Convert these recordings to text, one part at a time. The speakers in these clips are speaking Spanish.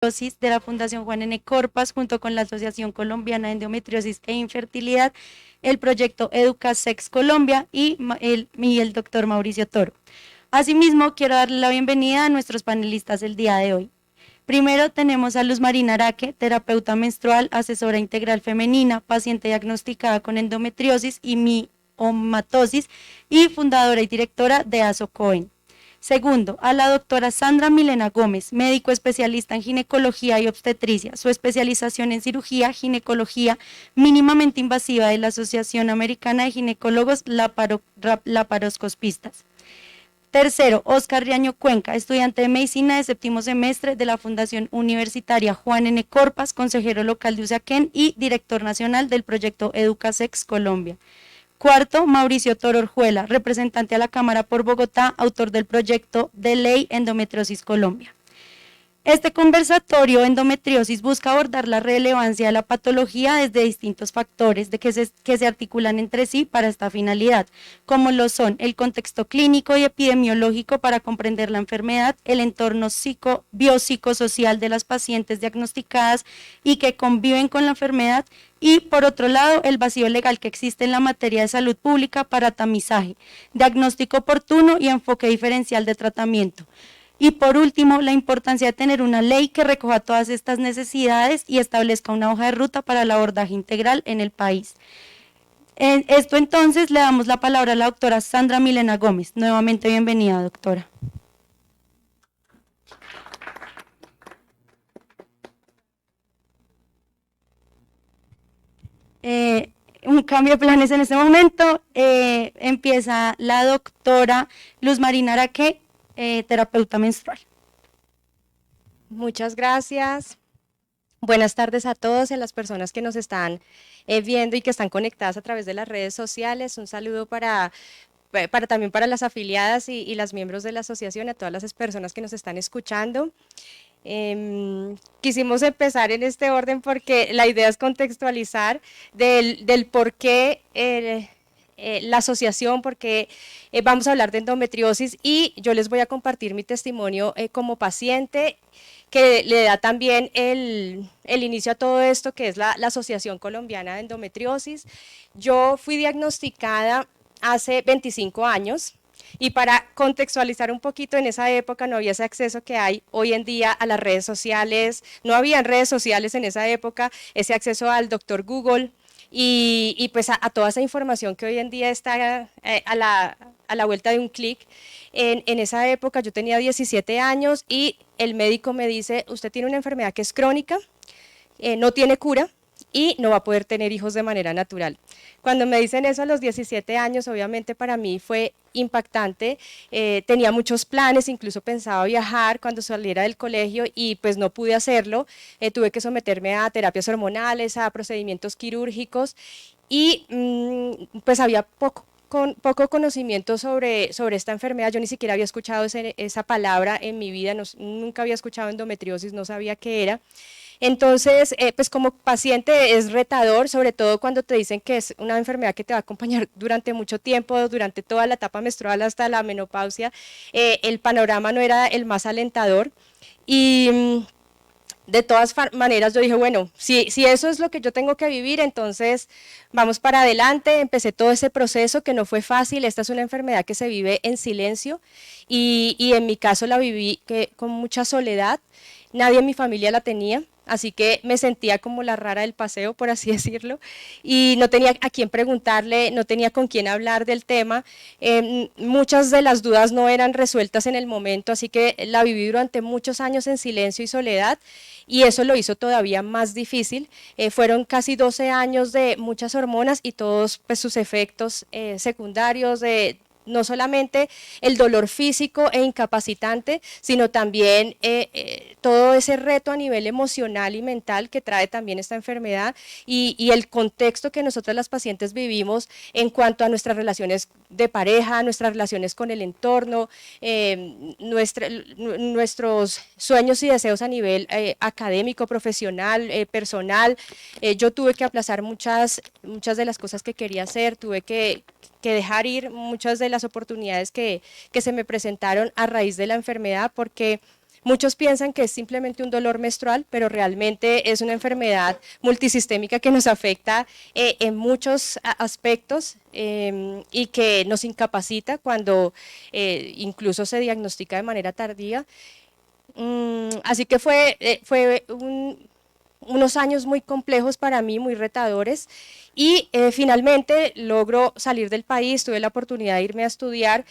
de la Fundación Juan N. Corpas, junto con la Asociación Colombiana de Endometriosis e Infertilidad, el proyecto Educasex Colombia y el doctor Mauricio Toro. Asimismo, quiero darle la bienvenida a nuestros panelistas del día de hoy. Primero tenemos a Luz Marina Araque, terapeuta menstrual, asesora integral femenina, paciente diagnosticada con endometriosis y miomatosis y fundadora y directora de ASOCOEN. Segundo, a la doctora Sandra Milena Gómez, médico especialista en ginecología y obstetricia, su especialización en cirugía, ginecología mínimamente invasiva de la Asociación Americana de Ginecólogos Laparoscopistas. Tercero, Oscar Riaño Cuenca, estudiante de medicina de séptimo semestre de la Fundación Universitaria Juan N. Corpas, consejero local de Usaquén y director nacional del proyecto Educasex Colombia. Cuarto, Mauricio Toro Orjuela, representante a la Cámara por Bogotá, autor del proyecto de ley Endometriosis Colombia. Este conversatorio endometriosis busca abordar la relevancia de la patología desde distintos factores que se articulan entre sí para esta finalidad, como lo son el contexto clínico y epidemiológico para comprender la enfermedad, el entorno biopsicosocial de las pacientes diagnosticadas y que conviven con la enfermedad, y por otro lado el vacío legal que existe en la materia de salud pública para tamizaje, diagnóstico oportuno y enfoque diferencial de tratamiento. Y por último, la importancia de tener una ley que recoja todas estas necesidades y establezca una hoja de ruta para el abordaje integral en el país. En esto entonces le damos la palabra a la doctora Sandra Milena Gómez. Nuevamente bienvenida, doctora. Un cambio de planes en este momento. Empieza la doctora Luz Marina Araque, terapeuta menstrual. Muchas gracias. Buenas tardes a todos y a las personas que nos están viendo y que están conectadas a través de las redes sociales. Un saludo también para las afiliadas y las miembros de la asociación, a todas las personas que nos están escuchando. Quisimos empezar en este orden porque la idea es contextualizar del por qué la asociación, porque vamos a hablar de endometriosis y yo les voy a compartir mi testimonio como paciente que le da también el inicio a todo esto, que es la Asociación Colombiana de Endometriosis. Yo fui diagnosticada hace 25 años y para contextualizar un poquito, en esa época no había ese acceso que hay hoy en día a las redes sociales, no había redes sociales en esa época, ese acceso al doctor Google y pues a toda esa información que hoy en día está a la vuelta de un clic. En esa época yo tenía 17 años y el médico me dice, usted tiene una enfermedad que es crónica, no tiene cura y no va a poder tener hijos de manera natural. Cuando me dicen eso a los 17 años, obviamente para mí fue impactante, tenía muchos planes, incluso pensaba viajar cuando saliera del colegio y pues no pude hacerlo, tuve que someterme a terapias hormonales, a procedimientos quirúrgicos y pues había poco conocimiento sobre esta enfermedad. Yo ni siquiera había escuchado esa palabra en mi vida, nunca había escuchado endometriosis, no sabía qué era. Entonces, pues como paciente es retador, sobre todo cuando te dicen que es una enfermedad que te va a acompañar durante mucho tiempo, durante toda la etapa menstrual hasta la menopausia. El panorama no era el más alentador y de todas maneras yo dije, bueno, si eso es lo que yo tengo que vivir, entonces vamos para adelante. Empecé todo ese proceso que no fue fácil. Esta es una enfermedad que se vive en silencio y en mi caso la viví con mucha soledad. Nadie en mi familia la tenía, así que me sentía como la rara del paseo, por así decirlo, y no tenía a quién preguntarle, no tenía con quién hablar del tema. Muchas de las dudas no eran resueltas en el momento, así que la viví durante muchos años en silencio y soledad, y eso lo hizo todavía más difícil. Fueron casi 12 años de muchas hormonas y todos pues, sus efectos secundarios de no solamente el dolor físico e incapacitante, sino también todo ese reto a nivel emocional y mental que trae también esta enfermedad y el contexto que nosotras las pacientes vivimos en cuanto a nuestras relaciones de pareja, nuestras relaciones con el entorno, nuestros sueños y deseos a nivel académico, profesional, personal. Yo tuve que aplazar muchas de las cosas que quería hacer, tuve que dejar ir muchas de las oportunidades que se me presentaron a raíz de la enfermedad, porque Muchos piensan que es simplemente un dolor menstrual, pero realmente es una enfermedad multisistémica que nos afecta en muchos aspectos y que nos incapacita cuando incluso se diagnostica de manera tardía. Así que fue unos años muy complejos para mí, muy retadores, y finalmente logro salir del país, tuve la oportunidad de irme a estudiar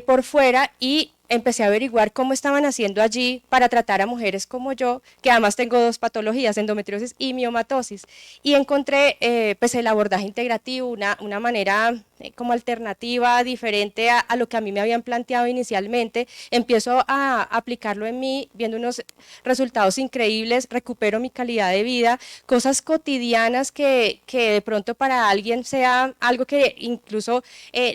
por fuera y empecé a averiguar cómo estaban haciendo allí para tratar a mujeres como yo, que además tengo dos patologías, endometriosis y miomatosis, y encontré pues el abordaje integrativo, una manera como alternativa, diferente a lo que a mí me habían planteado inicialmente. Empiezo a aplicarlo en mí, viendo unos resultados increíbles, recupero mi calidad de vida, cosas cotidianas que de pronto para alguien sea algo que incluso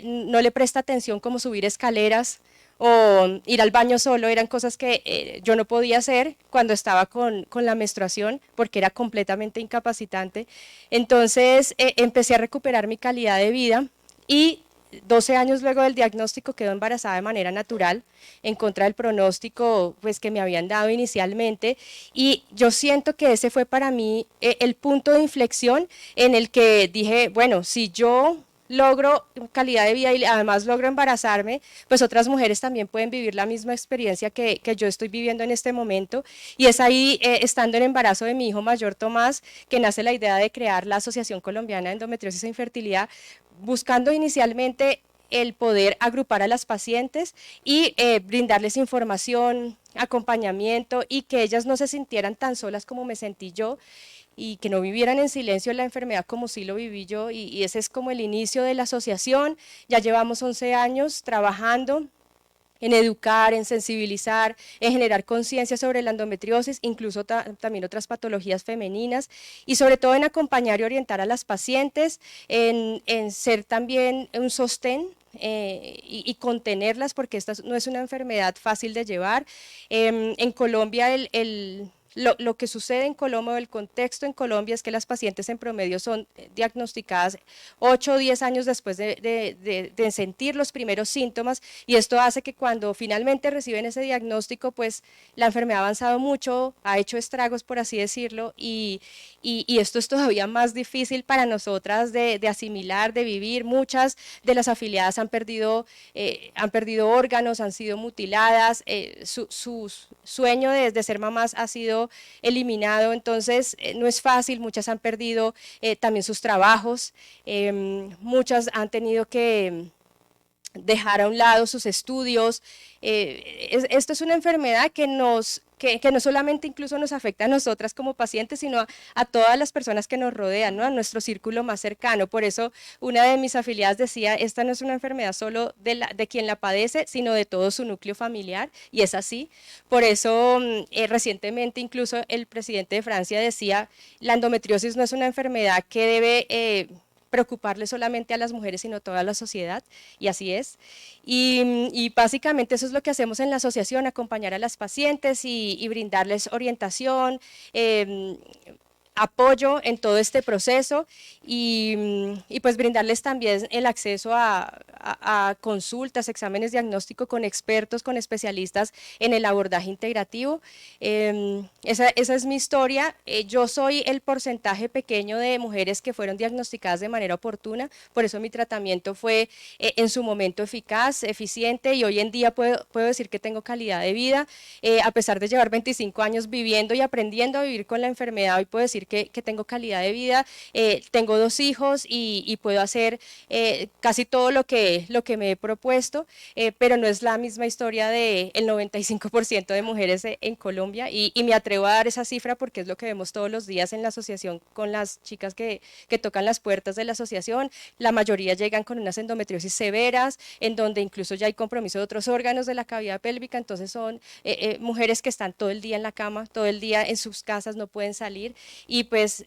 no le presta atención, como subir escaleras o ir al baño solo, eran cosas que yo no podía hacer cuando estaba con la menstruación porque era completamente incapacitante. Entonces empecé a recuperar mi calidad de vida y 12 años luego del diagnóstico quedó embarazada de manera natural, en contra del pronóstico pues, que me habían dado inicialmente, y yo siento que ese fue para mí el punto de inflexión en el que dije, bueno, si yo logro calidad de vida y además logro embarazarme, pues otras mujeres también pueden vivir la misma experiencia que yo estoy viviendo en este momento, y es ahí, estando en embarazo de mi hijo mayor Tomás, que nace la idea de crear la Asociación Colombiana de Endometriosis e Infertilidad, buscando inicialmente el poder agrupar a las pacientes y brindarles información, acompañamiento y que ellas no se sintieran tan solas como me sentí yo y que no vivieran en silencio la enfermedad como sí lo viví yo, y ese es como el inicio de la asociación. Ya llevamos 11 años trabajando en educar, en sensibilizar, en generar conciencia sobre la endometriosis, incluso también otras patologías femeninas, y sobre todo en acompañar y orientar a las pacientes, en ser también un sostén y contenerlas, porque esta no es una enfermedad fácil de llevar. En Colombia lo que sucede en Colombia, el contexto en Colombia es que las pacientes en promedio son diagnosticadas 8 o 10 años después de sentir los primeros síntomas, y esto hace que cuando finalmente reciben ese diagnóstico, pues la enfermedad ha avanzado mucho, ha hecho estragos, por así decirlo, y esto es todavía más difícil para nosotras de asimilar, de vivir. Muchas de las afiliadas han perdido órganos, han sido mutiladas, su sueño de ser mamás ha sido eliminado, entonces no es fácil. Muchas han perdido también sus trabajos, muchas han tenido que dejar a un lado sus estudios. Esto es una enfermedad que no solamente incluso nos afecta a nosotras como pacientes, sino a todas las personas que nos rodean, ¿no? A nuestro círculo más cercano. Por eso una de mis afiliadas decía, esta no es una enfermedad solo de quien la padece, sino de todo su núcleo familiar, y es así. Por eso recientemente incluso el presidente de Francia decía, la endometriosis no es una enfermedad que debe preocuparle solamente a las mujeres, sino a toda la sociedad, y así es. Y básicamente eso es lo que hacemos en la asociación, acompañar a las pacientes y brindarles orientación, apoyo en todo este proceso, y pues brindarles también el acceso a consultas, exámenes diagnósticos con expertos, con especialistas en el abordaje integrativo. Esa es mi historia. Yo soy el porcentaje pequeño de mujeres que fueron diagnosticadas de manera oportuna, por eso mi tratamiento fue en su momento eficaz, eficiente, y hoy en día puedo decir que tengo calidad de vida, a pesar de llevar 25 años viviendo y aprendiendo a vivir con la enfermedad. Hoy puedo decir que tengo calidad de vida, tengo 2 hijos y puedo hacer casi todo lo que me he propuesto, pero no es la misma historia del 95% de mujeres en Colombia, y me atrevo a dar esa cifra porque es lo que vemos todos los días en la asociación con las chicas que tocan las puertas de la asociación. La mayoría llegan con unas endometriosis severas, en donde incluso ya hay compromiso de otros órganos de la cavidad pélvica, entonces son mujeres que están todo el día en la cama, todo el día en sus casas, no pueden salir, y pues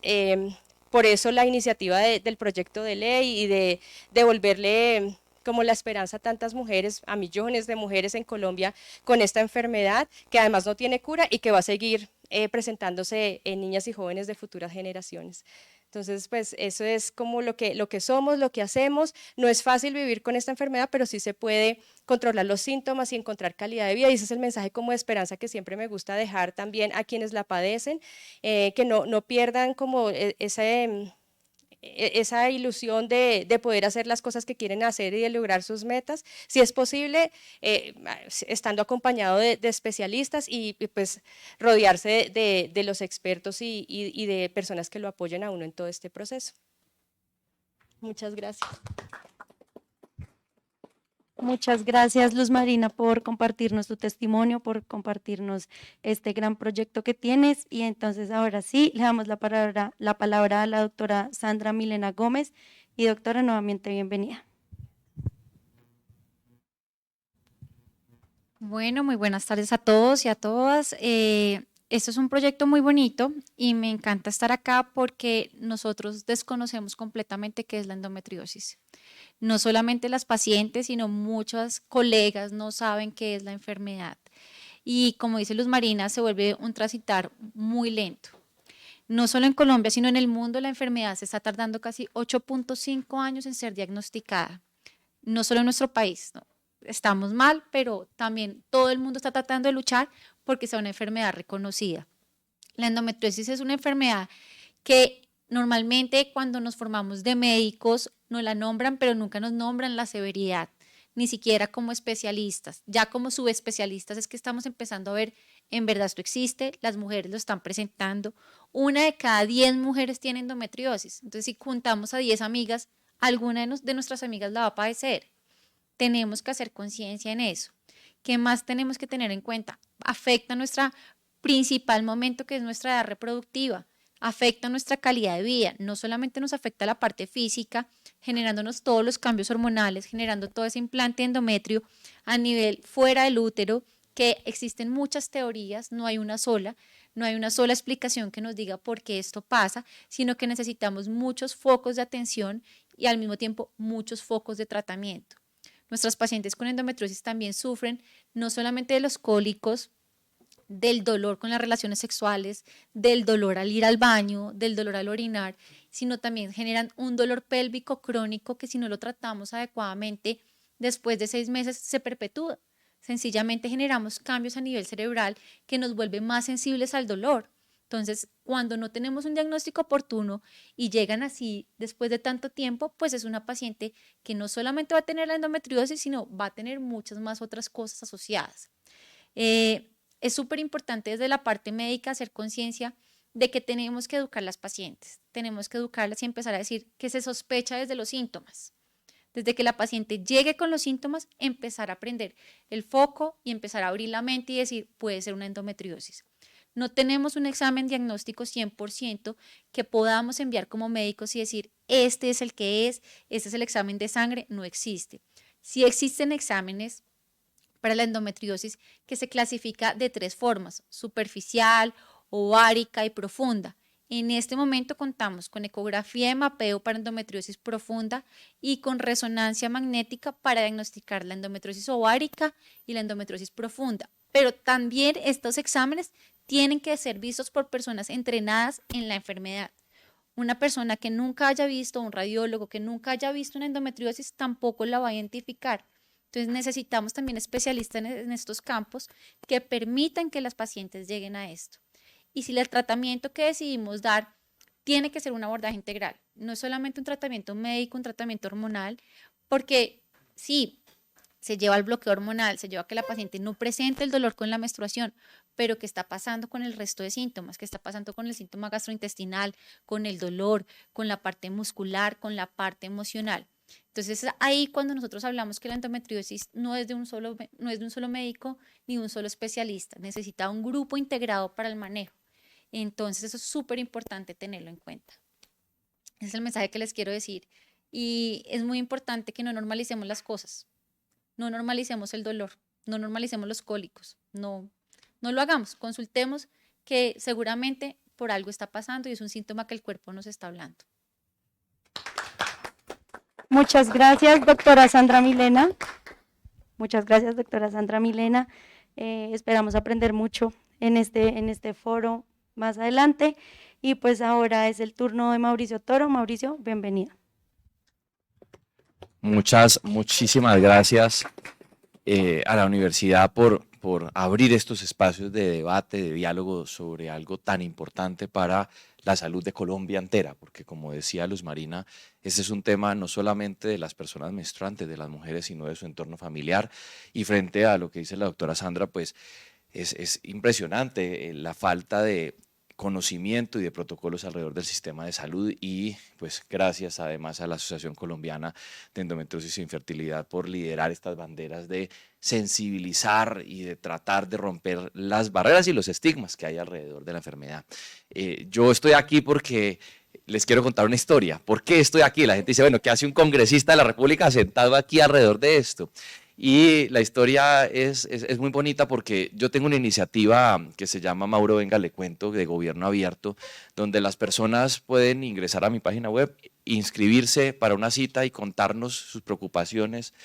por eso la iniciativa del proyecto de ley y de devolverle como la esperanza a tantas mujeres, a millones de mujeres en Colombia con esta enfermedad, que además no tiene cura y que va a seguir presentándose en niñas y jóvenes de futuras generaciones. Entonces, pues eso es como lo que somos, lo que hacemos. No es fácil vivir con esta enfermedad, pero sí se puede controlar los síntomas y encontrar calidad de vida. Y ese es el mensaje como de esperanza que siempre me gusta dejar también a quienes la padecen, que no pierdan como esa ilusión de poder hacer las cosas que quieren hacer y de lograr sus metas, si es posible, estando acompañado de especialistas y, pues rodearse de los expertos y de personas que lo apoyen a uno en todo este proceso. Muchas gracias. Muchas gracias, Luz Marina, por compartirnos tu testimonio, por compartirnos este gran proyecto que tienes. Y entonces ahora sí, le damos la palabra a la doctora Sandra Milena Gómez. Y doctora, nuevamente bienvenida. Bueno, muy buenas tardes a todos y a todas. Esto es un proyecto muy bonito y me encanta estar acá porque nosotros desconocemos completamente qué es la endometriosis. No solamente las pacientes, sino muchas colegas no saben qué es la enfermedad. Y como dice Luz Marina, se vuelve un transitar muy lento. No solo en Colombia, sino en el mundo, la enfermedad se está tardando casi 8.5 años en ser diagnosticada. No solo en nuestro país, ¿no? Estamos mal, pero también todo el mundo está tratando de luchar porque sea una enfermedad reconocida. La endometriosis es una enfermedad que normalmente cuando nos formamos de médicos nos la nombran, pero nunca nos nombran la severidad, ni siquiera como especialistas. Ya como subespecialistas es que estamos empezando a ver, en verdad esto existe, las mujeres lo están presentando. 1 de cada 10 mujeres tiene endometriosis. Entonces, si juntamos a 10 amigas, alguna de nuestras amigas la va a padecer. Tenemos que hacer conciencia en eso. ¿Qué más tenemos que tener en cuenta? Afecta nuestra principal momento, que es nuestra edad reproductiva, afecta nuestra calidad de vida, no solamente nos afecta la parte física, generándonos todos los cambios hormonales, generando todo ese implante endometrio a nivel fuera del útero, que existen muchas teorías, no hay una sola explicación que nos diga por qué esto pasa, sino que necesitamos muchos focos de atención y al mismo tiempo muchos focos de tratamiento. Nuestras pacientes con endometriosis también sufren no solamente de los cólicos, del dolor con las relaciones sexuales, del dolor al ir al baño, del dolor al orinar, sino también generan un dolor pélvico crónico que si no lo tratamos adecuadamente, después de 6 meses se perpetúa. Sencillamente generamos cambios a nivel cerebral que nos vuelven más sensibles al dolor. Entonces, cuando no tenemos un diagnóstico oportuno y llegan así después de tanto tiempo, pues es una paciente que no solamente va a tener la endometriosis, sino va a tener muchas más otras cosas asociadas. Es súper importante desde la parte médica hacer conciencia de que tenemos que educar a las pacientes, tenemos que educarlas y empezar a decir que se sospecha desde los síntomas. Desde que la paciente llegue con los síntomas, empezar a aprender el foco y empezar a abrir la mente y decir, puede ser una endometriosis. No tenemos un examen diagnóstico 100% que podamos enviar como médicos y decir, este es el que es, este es el examen de sangre, no existe. Sí existen exámenes para la endometriosis que se clasifica de 3 formas: superficial, ovárica y profunda. En este momento contamos con ecografía de mapeo para endometriosis profunda y con resonancia magnética para diagnosticar la endometriosis ovárica y la endometriosis profunda. Pero también estos exámenes tienen que ser vistos por personas entrenadas en la enfermedad. Una persona que nunca haya visto, un radiólogo que nunca haya visto una endometriosis, tampoco la va a identificar. Entonces necesitamos también especialistas en estos campos que permitan que las pacientes lleguen a esto. Y si el tratamiento que decidimos dar tiene que ser un abordaje integral, no es solamente un tratamiento médico, un tratamiento hormonal, porque sí, se lleva al bloqueo hormonal, se lleva a que la paciente no presente el dolor con la menstruación, pero ¿qué está pasando con el resto de síntomas? ¿Qué está pasando con el síntoma gastrointestinal, con el dolor, con la parte muscular, con la parte emocional? Entonces ahí cuando nosotros hablamos que la endometriosis no es de un solo médico ni un solo especialista, necesita un grupo integrado para el manejo. Entonces eso es súper importante tenerlo en cuenta. Ese es el mensaje que les quiero decir. Y es muy importante que no normalicemos las cosas, no normalicemos el dolor, no normalicemos los cólicos, no lo hagamos, consultemos, que seguramente por algo está pasando y es un síntoma que el cuerpo nos está hablando. Muchas gracias, doctora Sandra Milena. Muchas gracias, doctora Sandra Milena. Esperamos aprender mucho en este foro más adelante. Y pues ahora es el turno de Mauricio Toro. Mauricio, bienvenido. Muchísimas gracias a la universidad por abrir estos espacios de debate, de diálogo sobre algo tan importante para la salud de Colombia entera, porque como decía Luz Marina, este es un tema no solamente de las personas menstruantes, de las mujeres, sino de su entorno familiar. Y frente a lo que dice la doctora Sandra, pues es impresionante la falta de conocimiento y de protocolos alrededor del sistema de salud, y pues gracias además a la Asociación Colombiana de Endometriosis e Infertilidad por liderar estas banderas de sensibilizar y de tratar de romper las barreras y los estigmas que hay alrededor de la enfermedad. Yo estoy aquí porque les quiero contar una historia. ¿Por qué estoy aquí? La gente dice, bueno, ¿qué hace un congresista de la República sentado aquí alrededor de esto? Y la historia es muy bonita porque yo tengo una iniciativa que se llama Mauro Venga Le Cuento, de gobierno abierto, donde las personas pueden ingresar a mi página web, inscribirse para una cita y contarnos sus preocupaciones,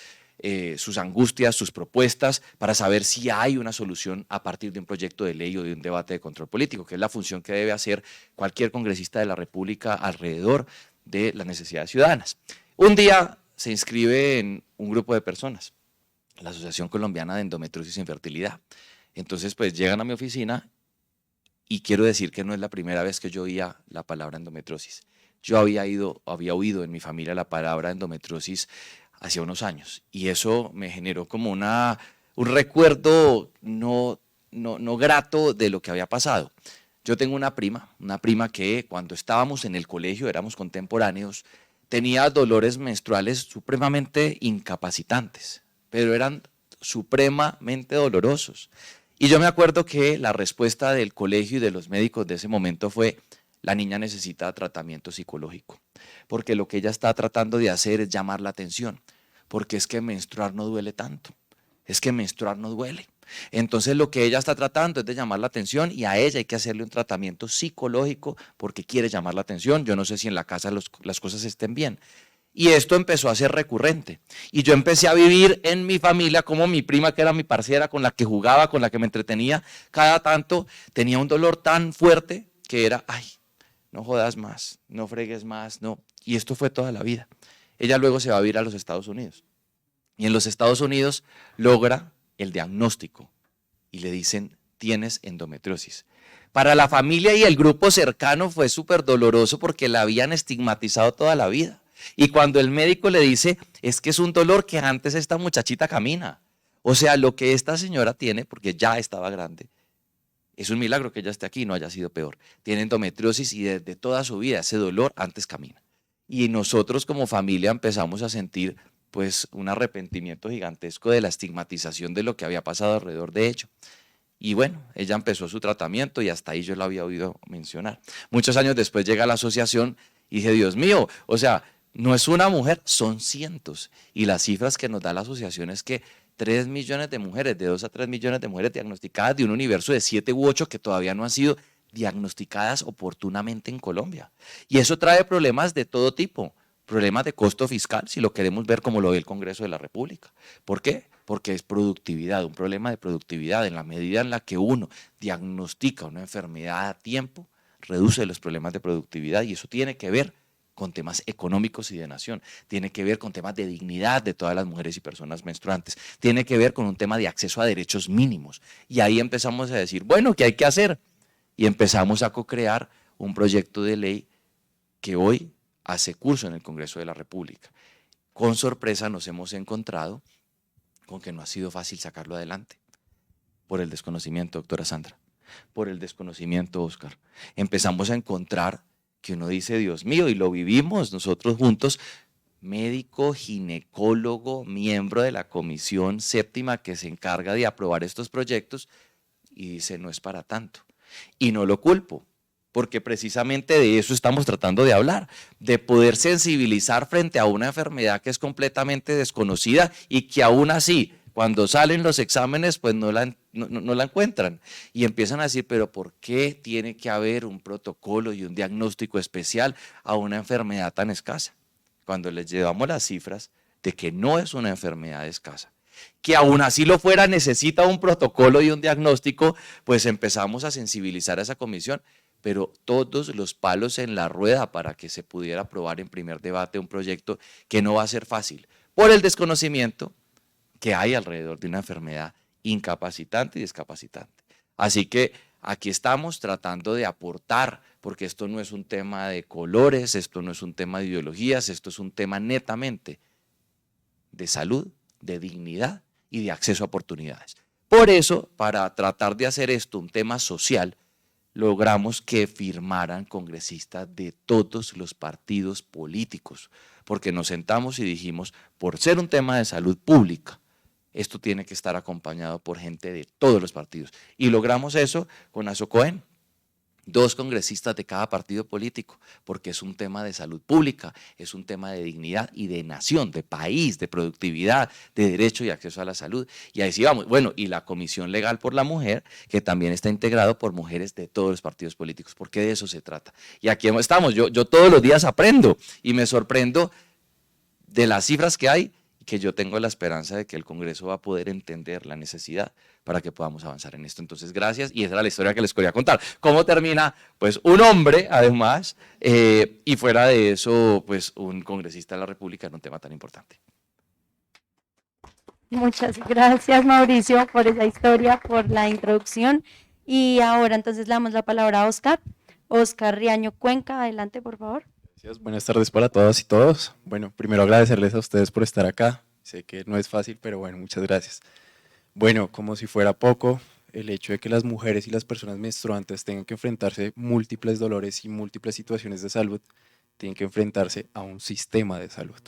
sus angustias, sus propuestas, para saber si hay una solución a partir de un proyecto de ley o de un debate de control político, que es la función que debe hacer cualquier congresista de la República alrededor de las necesidades ciudadanas. Un día se inscribe en un grupo de personas, la Asociación Colombiana de Endometriosis e Infertilidad. Entonces, pues llegan a mi oficina y quiero decir que no es la primera vez que yo oía la palabra endometriosis. Yo había oído en mi familia la palabra endometriosis hace unos años, y eso me generó como un recuerdo no grato de lo que había pasado. Yo tengo una prima que cuando estábamos en el colegio, éramos contemporáneos, tenía dolores menstruales supremamente incapacitantes, pero eran supremamente dolorosos. Y yo me acuerdo que la respuesta del colegio y de los médicos de ese momento fue: la niña necesita tratamiento psicológico, porque lo que ella está tratando de hacer es llamar la atención, porque es que menstruar no duele tanto, es que menstruar no duele. Entonces lo que ella está tratando es de llamar la atención, y a ella hay que hacerle un tratamiento psicológico porque quiere llamar la atención. Yo no sé si en la casa las cosas estén bien. Y esto empezó a ser recurrente. Y yo empecé a vivir en mi familia como mi prima, que era mi parcera, con la que jugaba, con la que me entretenía, cada tanto tenía un dolor tan fuerte que era, ay, no jodas más, no fregues más, no. Y esto fue toda la vida. Ella luego se va a vivir a los Estados Unidos. Y en los Estados Unidos logra el diagnóstico y le dicen: tienes endometriosis. Para la familia y el grupo cercano fue súper doloroso porque la habían estigmatizado toda la vida. Y cuando el médico le dice: es que es un dolor que antes esta muchachita camina. O sea, lo que esta señora tiene, porque ya estaba grande, es un milagro que ella esté aquí y no haya sido peor. Tiene endometriosis y desde toda su vida ese dolor antes camina. Y nosotros como familia empezamos a sentir pues un arrepentimiento gigantesco de la estigmatización de lo que había pasado alrededor de ello. Y bueno, ella empezó su tratamiento y hasta ahí yo la había oído mencionar. Muchos años después llega a la asociación y dije: Dios mío, o sea, no es una mujer, son cientos. Y las cifras que nos da la asociación es que 3 millones de mujeres, de 2 a 3 millones de mujeres diagnosticadas de un universo de 7 u 8 que todavía no han sido diagnosticadas oportunamente en Colombia. Y eso trae problemas de todo tipo, problemas de costo fiscal, si lo queremos ver como lo ve el Congreso de la República. ¿Por qué? Porque es productividad, un problema de productividad. En la medida en la que uno diagnostica una enfermedad a tiempo, reduce los problemas de productividad, y eso tiene que ver con temas económicos y de nación, tiene que ver con temas de dignidad de todas las mujeres y personas menstruantes, tiene que ver con un tema de acceso a derechos mínimos. Y ahí empezamos a decir, bueno, ¿qué hay que hacer? Y empezamos a co-crear un proyecto de ley que hoy hace curso en el Congreso de la República. Con sorpresa nos hemos encontrado con que no ha sido fácil sacarlo adelante, por el desconocimiento, doctora Sandra, por el desconocimiento, Oscar. Empezamos a encontrar que uno dice: Dios mío, y lo vivimos nosotros juntos, médico, ginecólogo, miembro de la Comisión Séptima que se encarga de aprobar estos proyectos, y dice: no es para tanto. Y no lo culpo, porque precisamente de eso estamos tratando de hablar, de poder sensibilizar frente a una enfermedad que es completamente desconocida y que aún así, cuando salen los exámenes, pues no la encuentran. Y empiezan a decir: pero ¿por qué tiene que haber un protocolo y un diagnóstico especial a una enfermedad tan escasa? Cuando les llevamos las cifras de que no es una enfermedad escasa, que aún así lo fuera, necesita un protocolo y un diagnóstico, pues empezamos a sensibilizar a esa comisión. pero todos los palos en la rueda para que se pudiera aprobar en primer debate un proyecto que no va a ser fácil, por el desconocimiento que hay alrededor de una enfermedad incapacitante y discapacitante. Así que aquí estamos tratando de aportar, porque esto no es un tema de colores, esto no es un tema de ideologías, esto es un tema netamente de salud, de dignidad y de acceso a oportunidades. Por eso, para tratar de hacer esto un tema social, logramos que firmaran congresistas de todos los partidos políticos, porque nos sentamos y dijimos, por ser un tema de salud pública, esto tiene que estar acompañado por gente de todos los partidos. Y logramos eso con Asocoen, 2 congresistas de cada partido político, porque es un tema de salud pública, es un tema de dignidad y de nación, de país, de productividad, de derecho y acceso a la salud. Y ahí sí vamos. Bueno, y la Comisión Legal por la Mujer, que también está integrado por mujeres de todos los partidos políticos, porque de eso se trata. Y aquí estamos, yo todos los días aprendo y me sorprendo de las cifras que hay, que yo tengo la esperanza de que el Congreso va a poder entender la necesidad para que podamos avanzar en esto. Entonces, gracias, y esa era la historia que les quería contar. ¿Cómo termina? Pues un hombre, además, y fuera de eso, pues un congresista de la República en un tema tan importante. Muchas gracias, Mauricio, por esa historia, por la introducción. Y ahora entonces le damos la palabra a Oscar. Oscar Riaño Cuenca, adelante, por favor. Gracias, buenas tardes para todas y todos. Bueno, primero agradecerles a ustedes por estar acá. Sé que no es fácil, pero bueno, muchas gracias. Bueno, como si fuera poco, el hecho de que las mujeres y las personas menstruantes tengan que enfrentarse múltiples dolores y múltiples situaciones de salud, tienen que enfrentarse a un sistema de salud,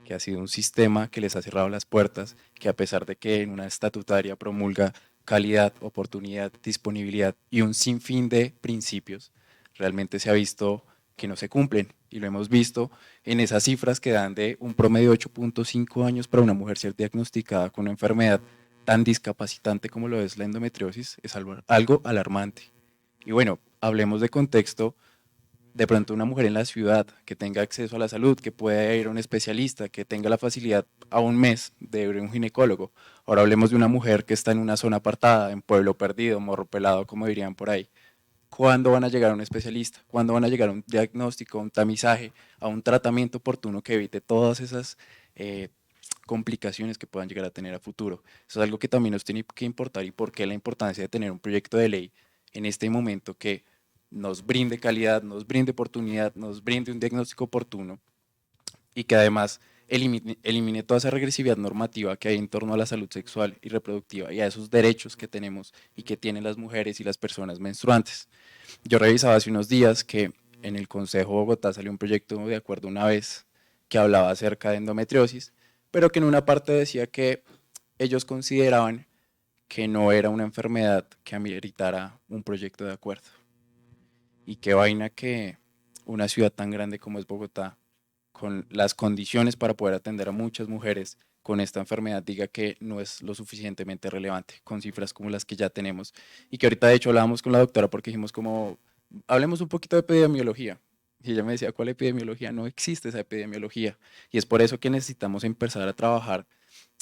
que ha sido un sistema que les ha cerrado las puertas, que a pesar de que en una estatutaria promulga calidad, oportunidad, disponibilidad y un sinfín de principios, realmente se ha visto que no se cumplen, y lo hemos visto en esas cifras que dan de un promedio de 8.5 años para una mujer ser diagnosticada con una enfermedad tan discapacitante como lo es la endometriosis, es algo alarmante. Y bueno, hablemos de contexto. De pronto una mujer en la ciudad que tenga acceso a la salud, que pueda ir a un especialista, que tenga la facilidad a un mes de ir a un ginecólogo. Ahora hablemos de una mujer que está en una zona apartada, en pueblo perdido, morro pelado, como dirían por ahí. ¿Cuándo van a llegar a un especialista? ¿Cuándo van a llegar a un diagnóstico, a un tamizaje, a un tratamiento oportuno que evite todas esas complicaciones que puedan llegar a tener a futuro? Eso es algo que también nos tiene que importar, y por qué la importancia de tener un proyecto de ley en este momento que nos brinde calidad, nos brinde oportunidad, nos brinde un diagnóstico oportuno y que además elimine toda esa regresividad normativa que hay en torno a la salud sexual y reproductiva y a esos derechos que tenemos y que tienen las mujeres y las personas menstruantes. Yo revisaba hace unos días que en el Consejo de Bogotá salió un proyecto de acuerdo una vez que hablaba acerca de endometriosis, pero que en una parte decía que ellos consideraban que no era una enfermedad que ameritara un proyecto de acuerdo. Y qué vaina que una ciudad tan grande como es Bogotá, con las condiciones para poder atender a muchas mujeres con esta enfermedad, diga que no es lo suficientemente relevante, con cifras como las que ya tenemos. Y que ahorita de hecho hablábamos con la doctora porque dijimos como, hablemos un poquito de epidemiología. Y ella me decía, ¿cuál epidemiología? No existe esa epidemiología. Y es por eso que necesitamos empezar a trabajar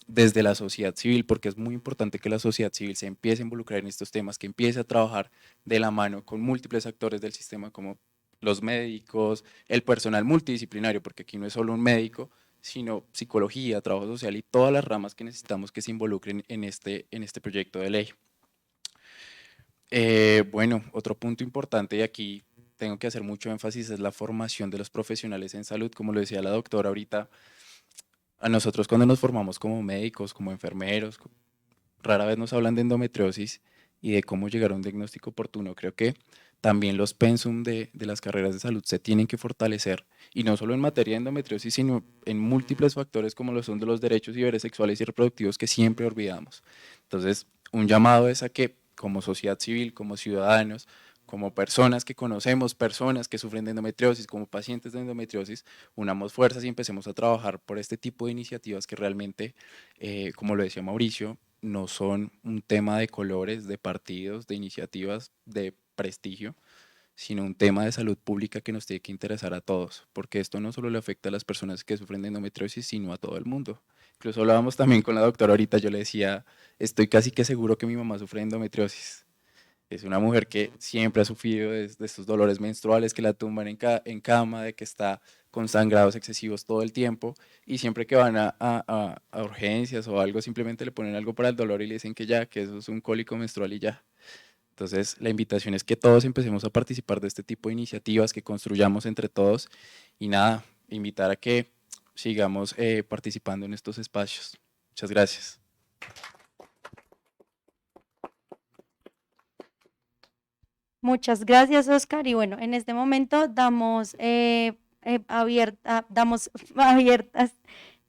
desde la sociedad civil, porque es muy importante que la sociedad civil se empiece a involucrar en estos temas, que empiece a trabajar de la mano con múltiples actores del sistema como los médicos, el personal multidisciplinario, porque aquí no es solo un médico, sino psicología, trabajo social y todas las ramas que necesitamos que se involucren en este proyecto de ley. Bueno, otro punto importante, y aquí tengo que hacer mucho énfasis, es la formación de los profesionales en salud. Como lo decía la doctora ahorita, a nosotros cuando nos formamos como médicos, como enfermeros, rara vez nos hablan de endometriosis y de cómo llegar a un diagnóstico oportuno. Creo que también los pensum de las carreras de salud se tienen que fortalecer, y no solo en materia de endometriosis, sino en múltiples factores como lo son de los derechos y deberes sexuales y reproductivos que siempre olvidamos. Entonces, un llamado es a que como sociedad civil, como ciudadanos, como personas que conocemos, personas que sufren de endometriosis, como pacientes de endometriosis, unamos fuerzas y empecemos a trabajar por este tipo de iniciativas que realmente, como lo decía Mauricio, no son un tema de colores, de partidos, de iniciativas, de prestigio, sino un tema de salud pública que nos tiene que interesar a todos, porque esto no solo le afecta a las personas que sufren de endometriosis, sino a todo el mundo. Incluso hablábamos también con la doctora ahorita, yo le decía, estoy casi que seguro que mi mamá sufre de endometriosis. Es una mujer que siempre ha sufrido de estos dolores menstruales que la tumban en cama, de que está con sangrados excesivos todo el tiempo y siempre que van a urgencias o algo, simplemente le ponen algo para el dolor y le dicen que ya, que eso es un cólico menstrual y ya. Entonces, la invitación es que todos empecemos a participar de este tipo de iniciativas, que construyamos entre todos y nada, invitar a que sigamos participando en estos espacios. Muchas gracias. Muchas gracias, Oscar. Y bueno, en este momento damos abiertas,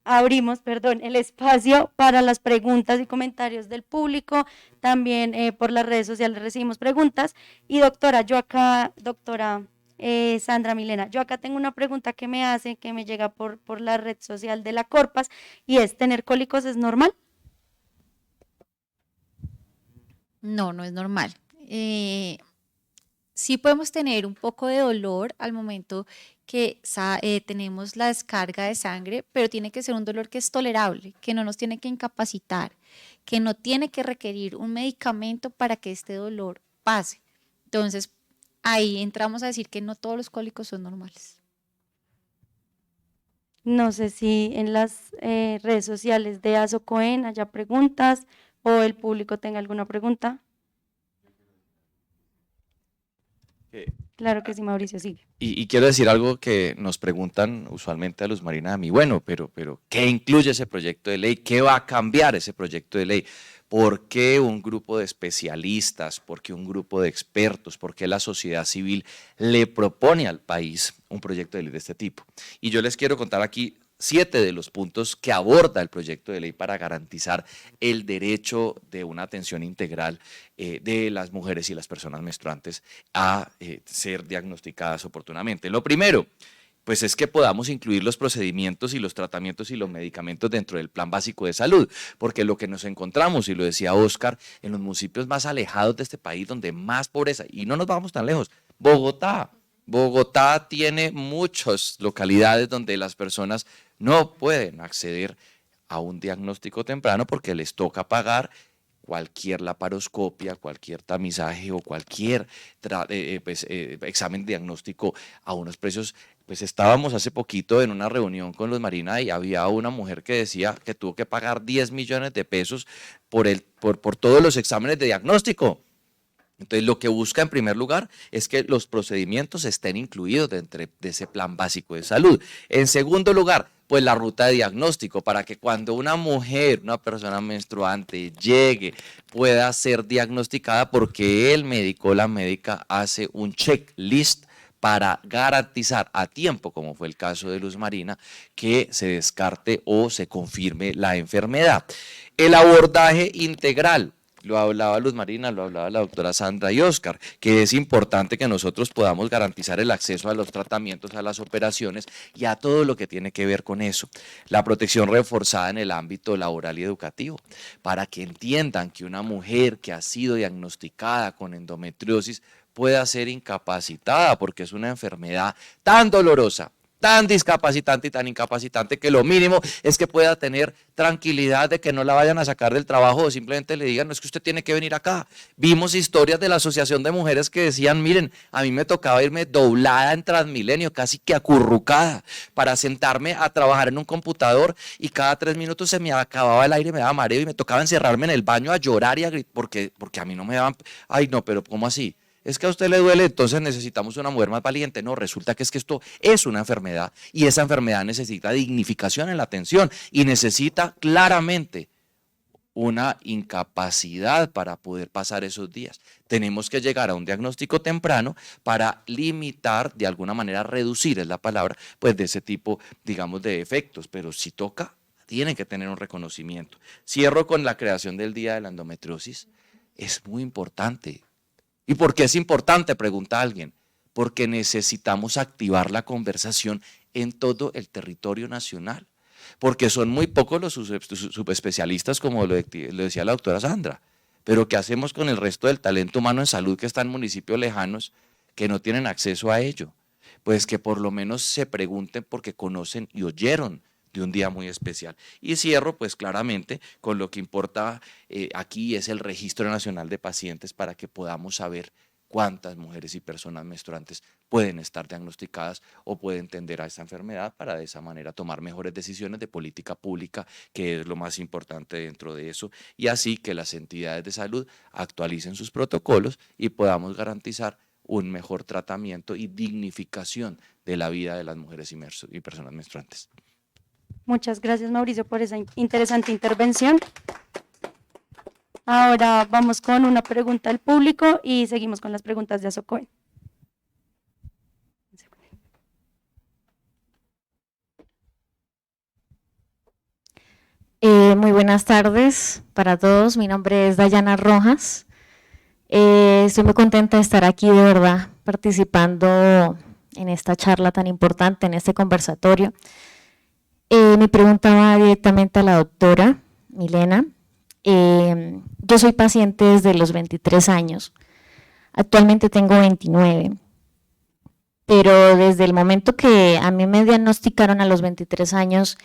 abrimos, perdón, el espacio para las preguntas y comentarios del público. También por las redes sociales recibimos preguntas. Y doctora, Sandra Milena, yo acá tengo una pregunta que me hace, que me llega por la red social de la Corpas, y es, ¿tener cólicos es normal? No, no es normal. Sí podemos tener un poco de dolor al momento que tenemos la descarga de sangre, pero tiene que ser un dolor que es tolerable, que no nos tiene que incapacitar, que no tiene que requerir un medicamento para que este dolor pase. Entonces, ahí entramos a decir que no todos los cólicos son normales. No sé si en las redes sociales de Asocoen haya preguntas o el público tenga alguna pregunta. Claro que sí, Mauricio, sigue. Y quiero decir algo que nos preguntan usualmente a Luz Marina, a mí, bueno, pero ¿qué incluye ese proyecto de ley? ¿Qué va a cambiar ese proyecto de ley? ¿Por qué un grupo de especialistas? ¿Por qué un grupo de expertos? ¿Por qué la sociedad civil le propone al país un proyecto de ley de este tipo? Y yo les quiero contar aquí 7 de los puntos que aborda el proyecto de ley para garantizar el derecho de una atención integral de las mujeres y las personas menstruantes a ser diagnosticadas oportunamente. Lo primero, pues es que podamos incluir los procedimientos y los tratamientos y los medicamentos dentro del plan básico de salud, porque lo que nos encontramos, y lo decía Oscar, en los municipios más alejados de este país, donde más pobreza, y no nos vamos tan lejos, Bogotá tiene muchas localidades donde las personas no pueden acceder a un diagnóstico temprano porque les toca pagar cualquier laparoscopia, cualquier tamizaje o cualquier examen diagnóstico a unos precios. Pues estábamos hace poquito en una reunión con Luz Marina y había una mujer que decía que tuvo que pagar 10 millones de pesos por todos los exámenes de diagnóstico. Entonces, lo que busca en primer lugar es que los procedimientos estén incluidos dentro de ese plan básico de salud. En segundo lugar, pues la ruta de diagnóstico, para que cuando una mujer, una persona menstruante llegue, pueda ser diagnosticada porque el médico o la médica hace un checklist para garantizar a tiempo, como fue el caso de Luz Marina, que se descarte o se confirme la enfermedad. El abordaje integral. Lo hablaba Luz Marina, lo hablaba la doctora Sandra y Oscar, que es importante que nosotros podamos garantizar el acceso a los tratamientos, a las operaciones y a todo lo que tiene que ver con eso. La protección reforzada en el ámbito laboral y educativo, para que entiendan que una mujer que ha sido diagnosticada con endometriosis pueda ser incapacitada porque es una enfermedad tan dolorosa, tan discapacitante y tan incapacitante que lo mínimo es que pueda tener tranquilidad de que no la vayan a sacar del trabajo o simplemente le digan, no es que usted tiene que venir acá. Vimos historias de la Asociación de Mujeres que decían, miren, a mí me tocaba irme doblada en Transmilenio, casi que acurrucada, para sentarme a trabajar en un computador y cada 3 minutos se me acababa el aire, me daba mareo y me tocaba encerrarme en el baño a llorar y a gritar, porque a mí no me daban, ay no, pero ¿cómo así? Es que a usted le duele, entonces necesitamos una mujer más valiente. No, resulta que es que esto es una enfermedad y esa enfermedad necesita dignificación en la atención y necesita claramente una incapacidad para poder pasar esos días. Tenemos que llegar a un diagnóstico temprano para limitar, de alguna manera reducir, es la palabra, pues de ese tipo, digamos, de efectos, pero si toca, tienen que tener un reconocimiento. Cierro con la creación del Día de la Endometriosis. Es muy importante. ¿Y por qué es importante? Pregunta alguien. Porque necesitamos activar la conversación en todo el territorio nacional. Porque son muy pocos los subespecialistas, como lo decía la doctora Sandra. Pero ¿qué hacemos con el resto del talento humano en salud que está en municipios lejanos que no tienen acceso a ello? Pues que por lo menos se pregunten porque conocen y oyeron de un día muy especial. Y cierro pues claramente con lo que importa aquí es el Registro Nacional de Pacientes para que podamos saber cuántas mujeres y personas menstruantes pueden estar diagnosticadas o pueden tender a esta enfermedad para de esa manera tomar mejores decisiones de política pública, que es lo más importante dentro de eso, y así que las entidades de salud actualicen sus protocolos y podamos garantizar un mejor tratamiento y dignificación de la vida de las mujeres y personas menstruantes. Muchas gracias, Mauricio, por esa interesante intervención. Ahora vamos con una pregunta del público y seguimos con las preguntas de Asocoen. Muy buenas tardes para todos. Mi nombre es Dayana Rojas. Estoy muy contenta de estar aquí, de verdad, participando en esta charla tan importante, en este conversatorio. Mi pregunta va directamente a la doctora Milena. Yo soy paciente desde los 23 años. Actualmente tengo 29. Pero desde el momento que a mí me diagnosticaron a los 23 años,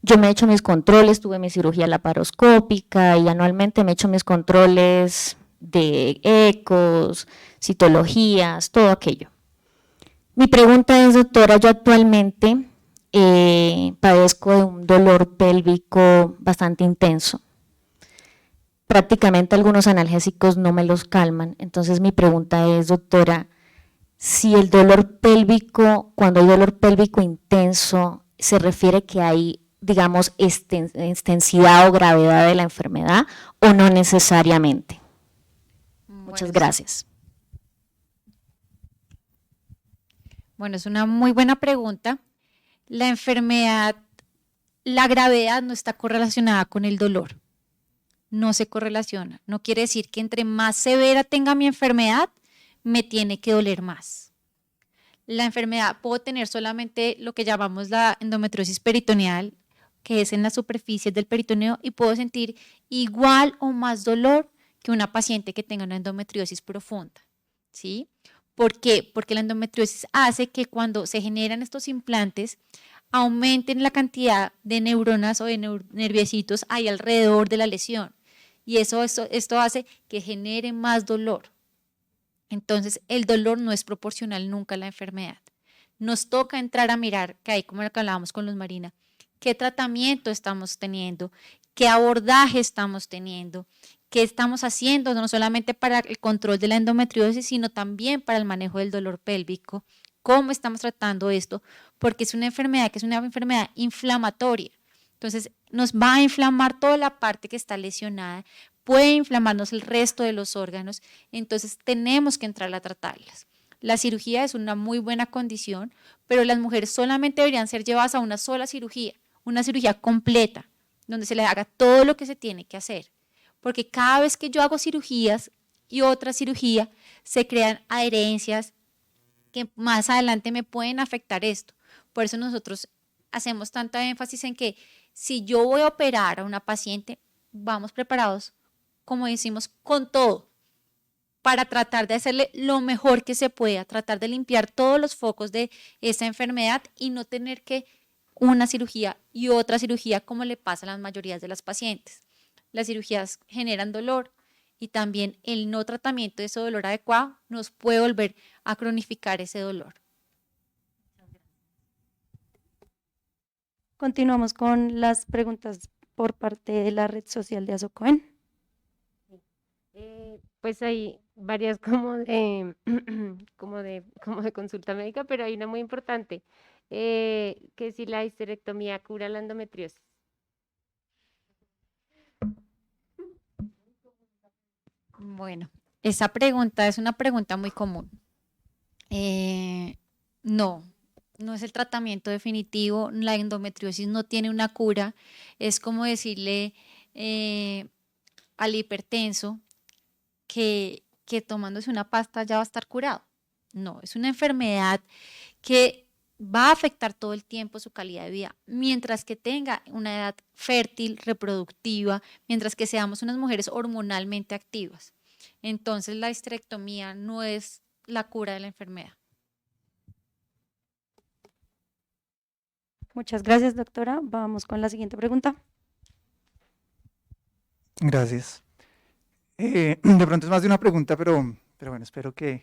yo me he hecho mis controles, tuve mi cirugía laparoscópica y anualmente me he hecho mis controles de ecos, citologías, todo aquello. Mi pregunta es, doctora, yo actualmente padezco de un dolor pélvico bastante intenso. Prácticamente algunos analgésicos no me los calman, entonces mi pregunta es, doctora, si el dolor pélvico, cuando hay dolor pélvico intenso, se refiere que hay, digamos, extensidad o gravedad de la enfermedad o no necesariamente. Muchas gracias. Bueno, es una muy buena pregunta. La enfermedad, la gravedad no está correlacionada con el dolor. No se correlaciona. No quiere decir que entre más severa tenga mi enfermedad, me tiene que doler más. La enfermedad, puedo tener solamente lo que llamamos la endometriosis peritoneal, que es en la superficie del peritoneo, y puedo sentir igual o más dolor que una paciente que tenga una endometriosis profunda, ¿sí? ¿Por qué? Porque la endometriosis hace que cuando se generan estos implantes, aumenten la cantidad de neuronas o de nerviecitos ahí alrededor de la lesión. Y esto hace que genere más dolor. Entonces, el dolor no es proporcional nunca a la enfermedad. Nos toca entrar a mirar, que ahí como lo que hablábamos con Luz Marina, qué tratamiento estamos teniendo, qué abordaje estamos teniendo, qué estamos haciendo, no solamente para el control de la endometriosis, sino también para el manejo del dolor pélvico, cómo estamos tratando esto, porque es una enfermedad que es una enfermedad inflamatoria. Entonces, nos va a inflamar toda la parte que está lesionada, puede inflamarnos el resto de los órganos, entonces tenemos que entrar a tratarlas. La cirugía es una muy buena condición, pero las mujeres solamente deberían ser llevadas a una sola cirugía, una cirugía completa, donde se les haga todo lo que se tiene que hacer. Porque cada vez que yo hago cirugías y otra cirugía, se crean adherencias que más adelante me pueden afectar esto. Por eso nosotros hacemos tanta énfasis en que si yo voy a operar a una paciente, vamos preparados, como decimos, con todo, para tratar de hacerle lo mejor que se pueda, tratar de limpiar todos los focos de esa enfermedad y no tener que una cirugía y otra cirugía como le pasa a la mayoría de las pacientes. Las cirugías generan dolor y también el no tratamiento de ese dolor adecuado nos puede volver a cronificar ese dolor. Continuamos con las preguntas por parte de la red social de Asocoen. Pues hay varias como de, como de consulta médica, pero hay una muy importante, que si la histerectomía cura la endometriosis. Bueno, esa pregunta es una pregunta muy común. No, no es el tratamiento definitivo, la endometriosis no tiene una cura, es como decirle al hipertenso que tomándose una pasta ya va a estar curado. No, es una enfermedad que va a afectar todo el tiempo su calidad de vida, mientras que tenga una edad fértil, reproductiva, mientras que seamos unas mujeres hormonalmente activas. Entonces la histerectomía no es la cura de la enfermedad. Muchas gracias, doctora. Vamos con la siguiente pregunta. Gracias. De pronto es más de una pregunta, pero bueno, espero que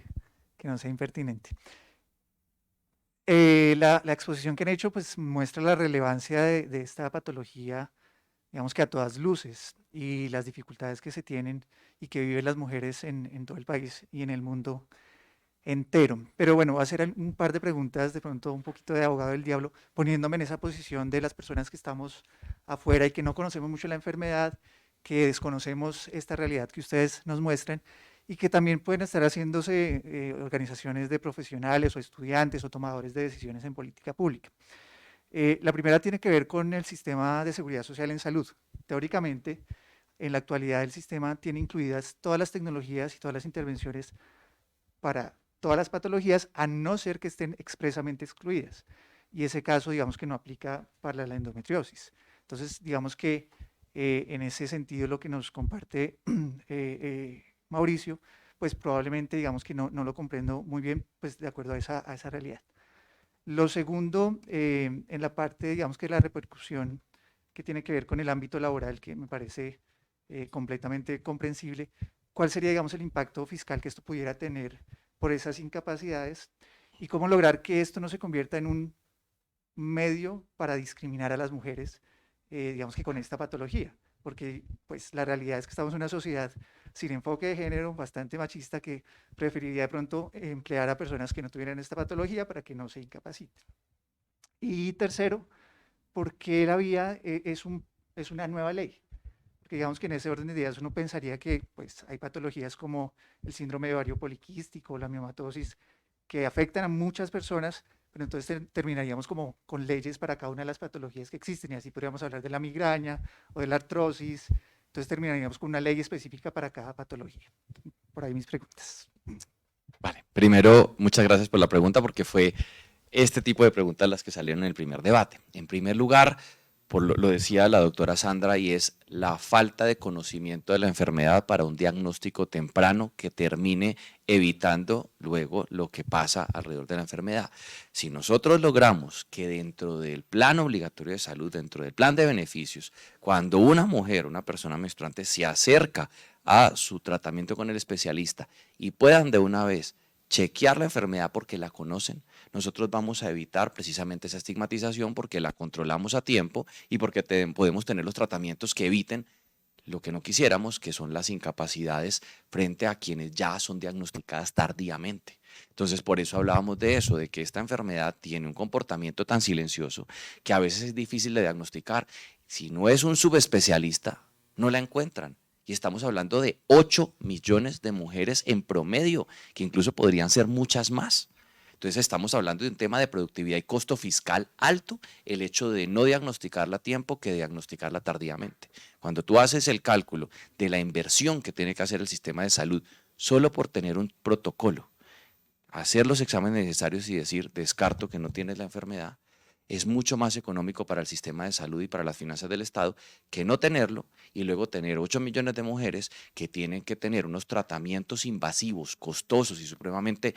no sea impertinente. La exposición que han hecho pues muestra la relevancia de esta patología, digamos que a todas luces, y las dificultades que se tienen y que viven las mujeres en todo el país y en el mundo entero. Pero bueno, voy a hacer un par de preguntas, de pronto un poquito de abogado del diablo, poniéndome en esa posición de las personas que estamos afuera y que no conocemos mucho la enfermedad, que desconocemos esta realidad que ustedes nos muestran y que también pueden estar haciéndose organizaciones de profesionales o estudiantes o tomadores de decisiones en política pública. La primera tiene que ver con el sistema de seguridad social en salud. Teóricamente, en la actualidad el sistema tiene incluidas todas las tecnologías y todas las intervenciones para todas las patologías, a no ser que estén expresamente excluidas. Y ese caso, digamos que no aplica para la endometriosis. Entonces, digamos que en ese sentido lo que nos comparte Mauricio, pues probablemente digamos que no lo comprendo muy bien, pues de acuerdo a esa realidad. Lo segundo, en la parte, digamos que la repercusión que tiene que ver con el ámbito laboral, que me parece completamente comprensible, ¿cuál sería, digamos, el impacto fiscal que esto pudiera tener por esas incapacidades y cómo lograr que esto no se convierta en un medio para discriminar a las mujeres, digamos que con esta patología? Porque pues la realidad es que estamos en una sociedad sin enfoque de género, bastante machista, que preferiría de pronto emplear a personas que no tuvieran esta patología para que no se incapaciten. Y tercero, ¿por qué la vía es una nueva ley? Porque digamos que en ese orden de ideas uno pensaría que pues, hay patologías como el síndrome de ovario poliquístico, la miomatosis, que afectan a muchas personas, pero entonces terminaríamos como con leyes para cada una de las patologías que existen, y así podríamos hablar de la migraña o de la artrosis, entonces terminaríamos con una ley específica para cada patología. Por ahí mis preguntas. Vale, primero, muchas gracias por la pregunta, porque fue este tipo de preguntas las que salieron en el primer debate. En primer lugar, lo decía la doctora Sandra, y es la falta de conocimiento de la enfermedad para un diagnóstico temprano que termine evitando luego lo que pasa alrededor de la enfermedad. Si nosotros logramos que dentro del plan obligatorio de salud, dentro del plan de beneficios, cuando una mujer, una persona menstruante se acerca a su tratamiento con el especialista y puedan de una vez chequear la enfermedad porque la conocen, nosotros vamos a evitar precisamente esa estigmatización porque la controlamos a tiempo y porque podemos tener los tratamientos que eviten lo que no quisiéramos, que son las incapacidades frente a quienes ya son diagnosticadas tardíamente. Entonces, por eso hablábamos de eso, de que esta enfermedad tiene un comportamiento tan silencioso que a veces es difícil de diagnosticar. Si no es un subespecialista, no la encuentran. Y estamos hablando de 8 millones de mujeres en promedio, que incluso podrían ser muchas más. Entonces estamos hablando de un tema de productividad y costo fiscal alto, el hecho de no diagnosticarla a tiempo que diagnosticarla tardíamente. Cuando tú haces el cálculo de la inversión que tiene que hacer el sistema de salud solo por tener un protocolo, hacer los exámenes necesarios y decir descarto que no tienes la enfermedad, es mucho más económico para el sistema de salud y para las finanzas del Estado que no tenerlo y luego tener 8 millones de mujeres que tienen que tener unos tratamientos invasivos, costosos y supremamente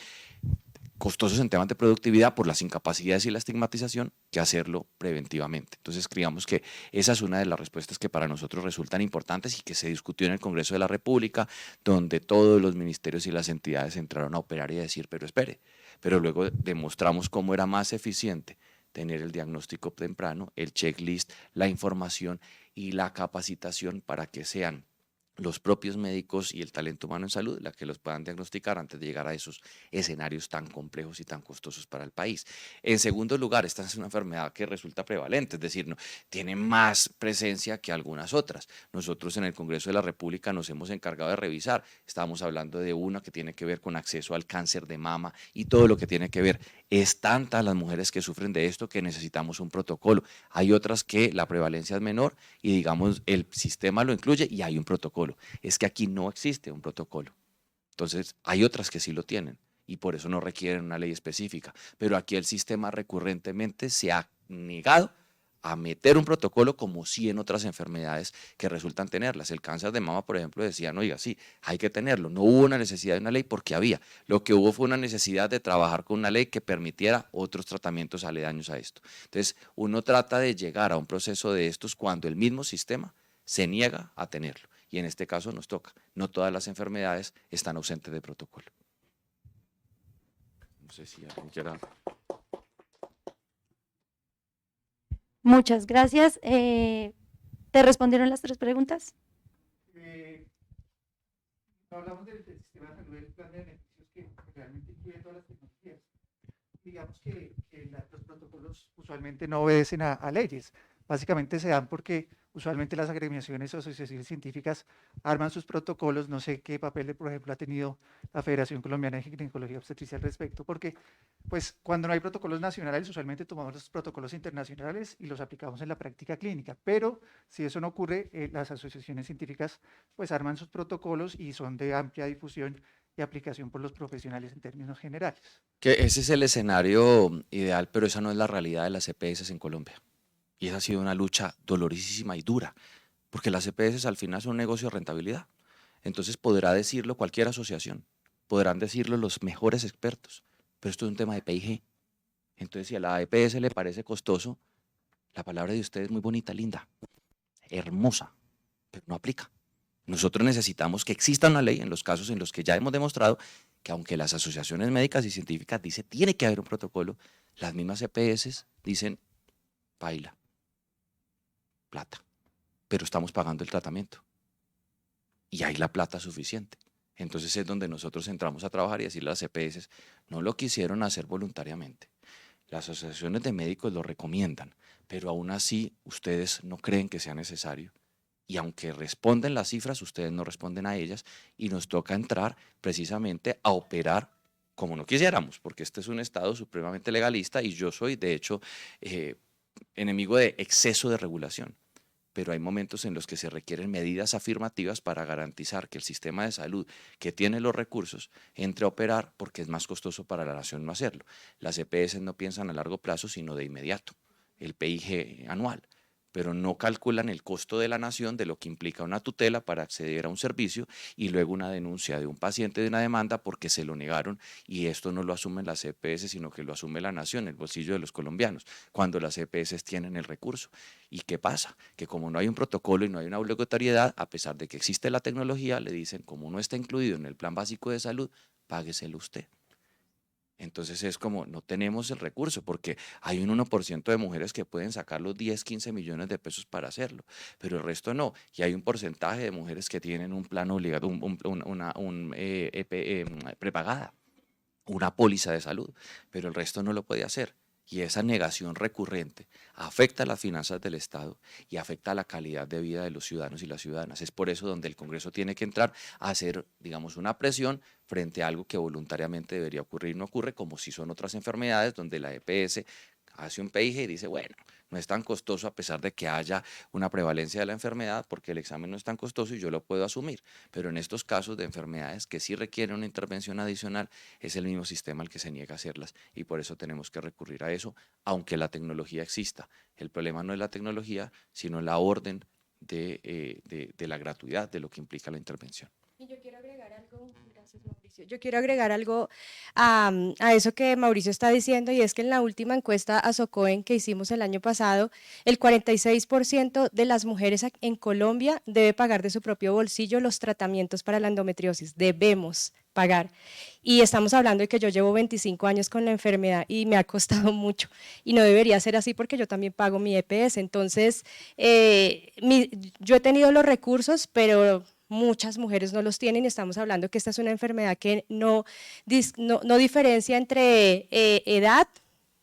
costosos en temas de productividad por las incapacidades y la estigmatización que hacerlo preventivamente. Entonces creíamos que esa es una de las respuestas que para nosotros resultan importantes y que se discutió en el Congreso de la República, donde todos los ministerios y las entidades entraron a operar y a decir, pero espere, pero luego demostramos cómo era más eficiente tener el diagnóstico temprano, el checklist, la información y la capacitación para que sean los propios médicos y el talento humano en salud la que los puedan diagnosticar antes de llegar a esos escenarios tan complejos y tan costosos para el país. En segundo lugar, esta es una enfermedad que resulta prevalente, es decir, no, tiene más presencia que algunas otras. Nosotros en el Congreso de la República nos hemos encargado de revisar, estábamos hablando de una que tiene que ver con acceso al cáncer de mama y todo lo que tiene que ver. Es tantas las mujeres que sufren de esto que necesitamos un protocolo. Hay otras que la prevalencia es menor y digamos el sistema lo incluye y hay un protocolo. Es que aquí no existe un protocolo. Entonces, hay otras que sí lo tienen y por eso no requieren una ley específica. Pero aquí el sistema recurrentemente se ha negado a meter un protocolo como sí en otras enfermedades que resultan tenerlas. El cáncer de mama, por ejemplo, decían, oiga, sí, hay que tenerlo. No hubo una necesidad de una ley porque había. Lo que hubo fue una necesidad de trabajar con una ley que permitiera otros tratamientos aledaños a esto. Entonces, uno trata de llegar a un proceso de estos cuando el mismo sistema se niega a tenerlo. Y en este caso nos toca. No todas las enfermedades están ausentes de protocolo. No sé si alguien quiera... Muchas gracias. ¿Te respondieron las 3 preguntas? Hablamos del sistema de salud, del plan de beneficios que realmente incluye todas las tecnologías. Digamos que los protocolos usualmente no obedecen a leyes. Básicamente se dan porque usualmente las agremiaciones o asociaciones científicas arman sus protocolos. No sé qué papel, por ejemplo, ha tenido la Federación Colombiana de Ginecología Obstetricia al respecto, porque pues cuando no hay protocolos nacionales, usualmente tomamos los protocolos internacionales y los aplicamos en la práctica clínica, pero si eso no ocurre, las asociaciones científicas pues arman sus protocolos y son de amplia difusión y aplicación por los profesionales en términos generales. Que ese es el escenario ideal, pero esa no es la realidad de las EPS en Colombia. Y esa ha sido una lucha dolorosísima y dura, porque las EPS al final son un negocio de rentabilidad. Entonces podrá decirlo cualquier asociación, podrán decirlo los mejores expertos, pero esto es un tema de PIG. Entonces si a la EPS le parece costoso, la palabra de usted es muy bonita, linda, hermosa, pero no aplica. Nosotros necesitamos que exista una ley en los casos en los que ya hemos demostrado que aunque las asociaciones médicas y científicas dicen tiene que haber un protocolo, las mismas EPS dicen baila, plata, pero estamos pagando el tratamiento y hay la plata suficiente. Entonces es donde nosotros entramos a trabajar y decirle a las EPS, no lo quisieron hacer voluntariamente. Las asociaciones de médicos lo recomiendan, pero aún así ustedes no creen que sea necesario. Y aunque responden las cifras, ustedes no responden a ellas y nos toca entrar precisamente a operar como no quisiéramos, porque este es un Estado supremamente legalista y yo soy, de hecho, enemigo de exceso de regulación. Pero hay momentos en los que se requieren medidas afirmativas para garantizar que el sistema de salud que tiene los recursos entre a operar porque es más costoso para la nación no hacerlo. Las EPS no piensan a largo plazo, sino de inmediato, el PIG anual, pero no calculan el costo de la nación de lo que implica una tutela para acceder a un servicio y luego una denuncia de un paciente de una demanda porque se lo negaron y esto no lo asumen las EPS, sino que lo asume la nación, el bolsillo de los colombianos, cuando las EPS tienen el recurso. ¿Y qué pasa? Que como no hay un protocolo y no hay una obligatoriedad, a pesar de que existe la tecnología, le dicen, como no está incluido en el plan básico de salud, págueselo usted. Entonces es como, no tenemos el recurso, porque hay un 1% de mujeres que pueden sacar los 10, 15 millones de pesos para hacerlo, pero el resto no. Y hay un porcentaje de mujeres que tienen un plan obligado, prepagada, una póliza de salud, pero el resto no lo puede hacer. Y esa negación recurrente afecta a las finanzas del Estado y afecta a la calidad de vida de los ciudadanos y las ciudadanas. Es por eso donde el Congreso tiene que entrar a hacer, digamos, una presión frente a algo que voluntariamente debería ocurrir y no ocurre, como si son otras enfermedades donde la EPS hace un PIG y dice, bueno, no es tan costoso a pesar de que haya una prevalencia de la enfermedad porque el examen no es tan costoso y yo lo puedo asumir. Pero en estos casos de enfermedades que sí requieren una intervención adicional, es el mismo sistema el que se niega a hacerlas y por eso tenemos que recurrir a eso, aunque la tecnología exista. El problema no es la tecnología, sino la orden de la gratuidad de lo que implica la intervención. Y yo quiero agregar algo, gracias Mauricio, yo quiero agregar algo a eso que Mauricio está diciendo y es que en la última encuesta Asocoen que hicimos el año pasado, el 46% de las mujeres en Colombia debe pagar de su propio bolsillo los tratamientos para la endometriosis, debemos pagar. Y estamos hablando de que yo llevo 25 años con la enfermedad y me ha costado mucho y no debería ser así porque yo también pago mi EPS, entonces yo he tenido los recursos, pero muchas mujeres no los tienen y estamos hablando que esta es una enfermedad que no diferencia entre edad,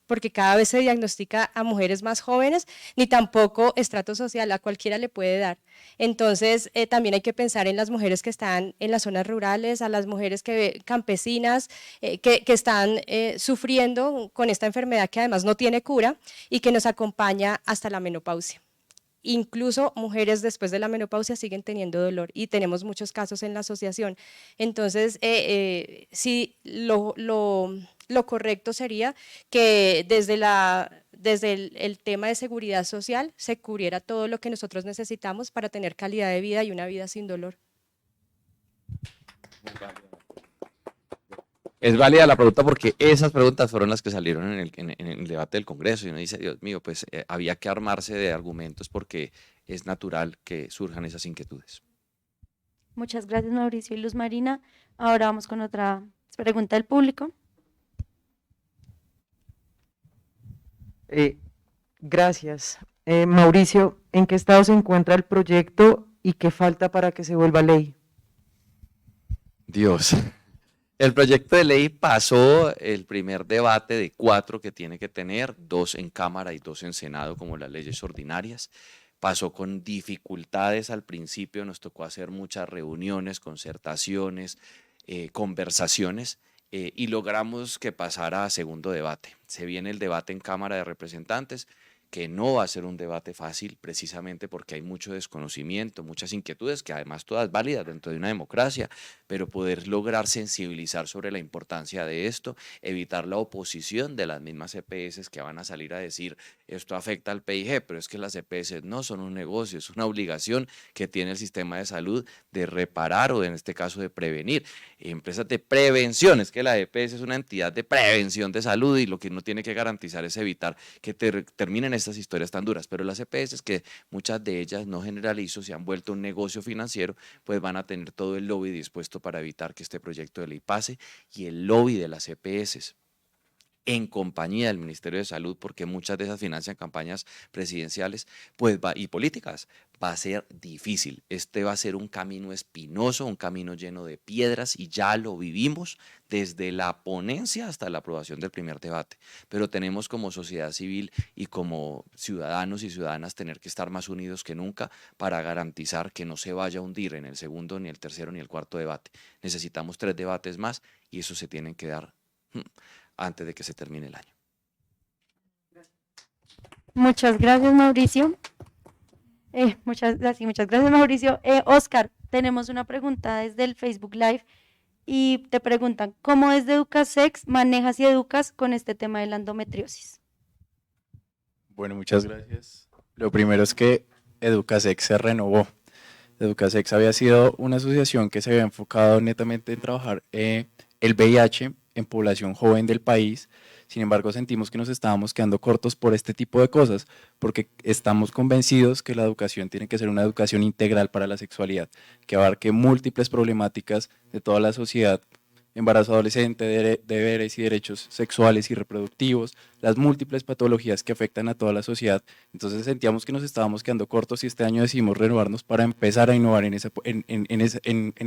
porque cada vez se diagnostica a mujeres más jóvenes, ni tampoco estrato social, a cualquiera le puede dar. Entonces, también hay que pensar en las mujeres que están en las zonas rurales, a las mujeres campesinas que están sufriendo con esta enfermedad que además no tiene cura y que nos acompaña hasta la menopausia. Incluso mujeres después de la menopausia siguen teniendo dolor y tenemos muchos casos en la asociación. Entonces, sí, lo correcto sería que desde desde el tema de seguridad social se cubriera todo lo que nosotros necesitamos para tener calidad de vida y una vida sin dolor. Es válida la pregunta porque esas preguntas fueron las que salieron en el debate del Congreso y uno dice, Dios mío, pues había que armarse de argumentos porque es natural que surjan esas inquietudes. Muchas gracias, Mauricio y Luz Marina. Ahora vamos con otra pregunta del público. Gracias. Mauricio, ¿en qué estado se encuentra el proyecto y qué falta para que se vuelva ley? Dios. El proyecto de ley pasó el primer debate de 4 que tiene que tener, 2 en Cámara y 2 en Senado, como las leyes ordinarias. Pasó con dificultades al principio, nos tocó hacer muchas reuniones, concertaciones, conversaciones, y logramos que pasara a segundo debate. Se viene el debate en Cámara de Representantes, que no va a ser un debate fácil, precisamente porque hay mucho desconocimiento, muchas inquietudes, que además todas válidas dentro de una democracia, pero poder lograr sensibilizar sobre la importancia de esto, evitar la oposición de las mismas EPS que van a salir a decir esto afecta al PIG, pero es que las EPS no son un negocio, es una obligación que tiene el sistema de salud de reparar o en este caso de prevenir. Empresas de prevención, es que la EPS es una entidad de prevención de salud y lo que uno tiene que garantizar es evitar que terminen estas historias tan duras, pero las EPS, que muchas de ellas, no generalizo, se han vuelto un negocio financiero, pues van a tener todo el lobby dispuesto para evitar que este proyecto de ley pase, y el lobby de las EPS en compañía del Ministerio de Salud, porque muchas de esas financian campañas presidenciales pues y políticas, va a ser difícil. Este va a ser un camino espinoso, un camino lleno de piedras, y ya lo vivimos desde la ponencia hasta la aprobación del primer debate. Pero tenemos como sociedad civil y como ciudadanos y ciudadanas tener que estar más unidos que nunca para garantizar que no se vaya a hundir en el segundo, ni el tercero, ni el cuarto debate. Necesitamos 3 debates más y eso se tienen que dar antes de que se termine el año. Muchas gracias, Mauricio. Muchas gracias, Mauricio. Oscar, tenemos una pregunta desde el Facebook Live y te preguntan, ¿cómo desde Educasex manejas y educas con este tema de la endometriosis? Bueno, muchas gracias. Lo primero es que Educasex se renovó. Educasex había sido una asociación que se había enfocado netamente en trabajar el VIH en población joven del país. Sin embargo, sentimos que nos estábamos quedando cortos por este tipo de cosas, porque estamos convencidos que la educación tiene que ser una educación integral para la sexualidad, que abarque múltiples problemáticas de toda la sociedad: embarazo adolescente, deberes y derechos sexuales y reproductivos, las múltiples patologías que afectan a toda la sociedad. Entonces sentíamos que nos estábamos quedando cortos y este año decidimos renovarnos para empezar a innovar en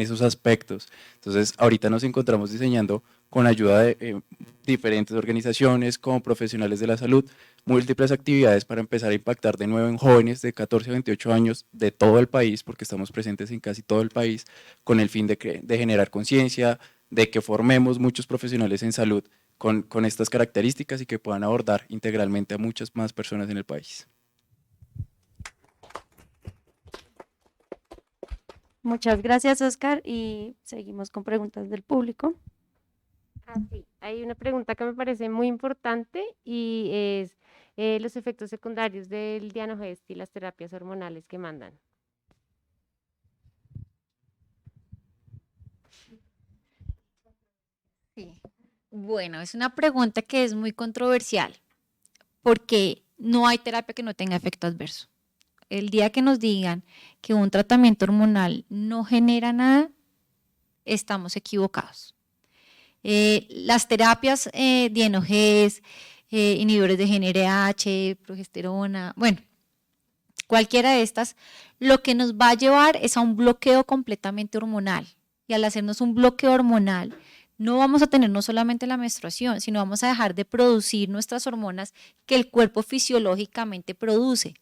esos aspectos. Entonces ahorita nos encontramos diseñando, con ayuda de diferentes organizaciones, como profesionales de la salud, múltiples actividades para empezar a impactar de nuevo en jóvenes de 14 a 28 años de todo el país, porque estamos presentes en casi todo el país, con el fin de generar conciencia, de que formemos muchos profesionales en salud con estas características y que puedan abordar integralmente a muchas más personas en el país. Muchas gracias, Oscar, y seguimos con preguntas del público. Sí, hay una pregunta que me parece muy importante y es los efectos secundarios del Dianogest y las terapias hormonales que mandan. Sí. Bueno, es una pregunta que es muy controversial porque no hay terapia que no tenga efecto adverso. El día que nos digan que un tratamiento hormonal no genera nada, estamos equivocados. Las terapias Dianogest, inhibidores de GnRH, progesterona, bueno, cualquiera de estas, lo que nos va a llevar es a un bloqueo completamente hormonal. Y al hacernos un bloqueo hormonal, no vamos a tener no solamente la menstruación, sino vamos a dejar de producir nuestras hormonas que el cuerpo fisiológicamente produce.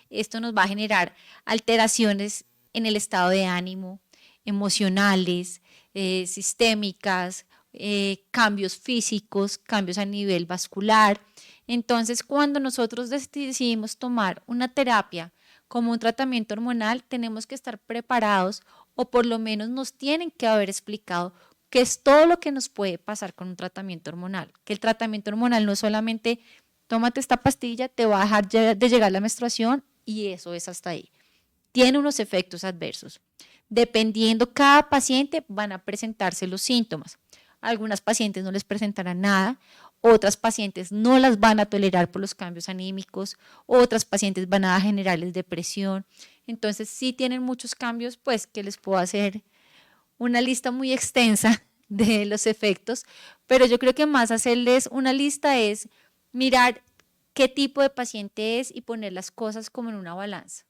Esto nos va a generar alteraciones en el estado de ánimo, emocionales, sistémicas, cambios físicos, cambios a nivel vascular. Entonces, cuando nosotros decidimos tomar una terapia como un tratamiento hormonal, tenemos que estar preparados, o por lo menos nos tienen que haber explicado qué es todo lo que nos puede pasar con un tratamiento hormonal. Que el tratamiento hormonal no es solamente tómate esta pastilla, te va a dejar de llegar la menstruación y eso es hasta ahí. Tiene unos efectos adversos. Dependiendo cada paciente van a presentarse los síntomas. Algunas pacientes no les presentarán nada, otras pacientes no las van a tolerar por los cambios anímicos, otras pacientes van a generarles depresión. Entonces, sí tienen muchos cambios, pues que les puedo hacer una lista muy extensa de los efectos, pero yo creo que más hacerles una lista es mirar qué tipo de paciente es y poner las cosas como en una balanza.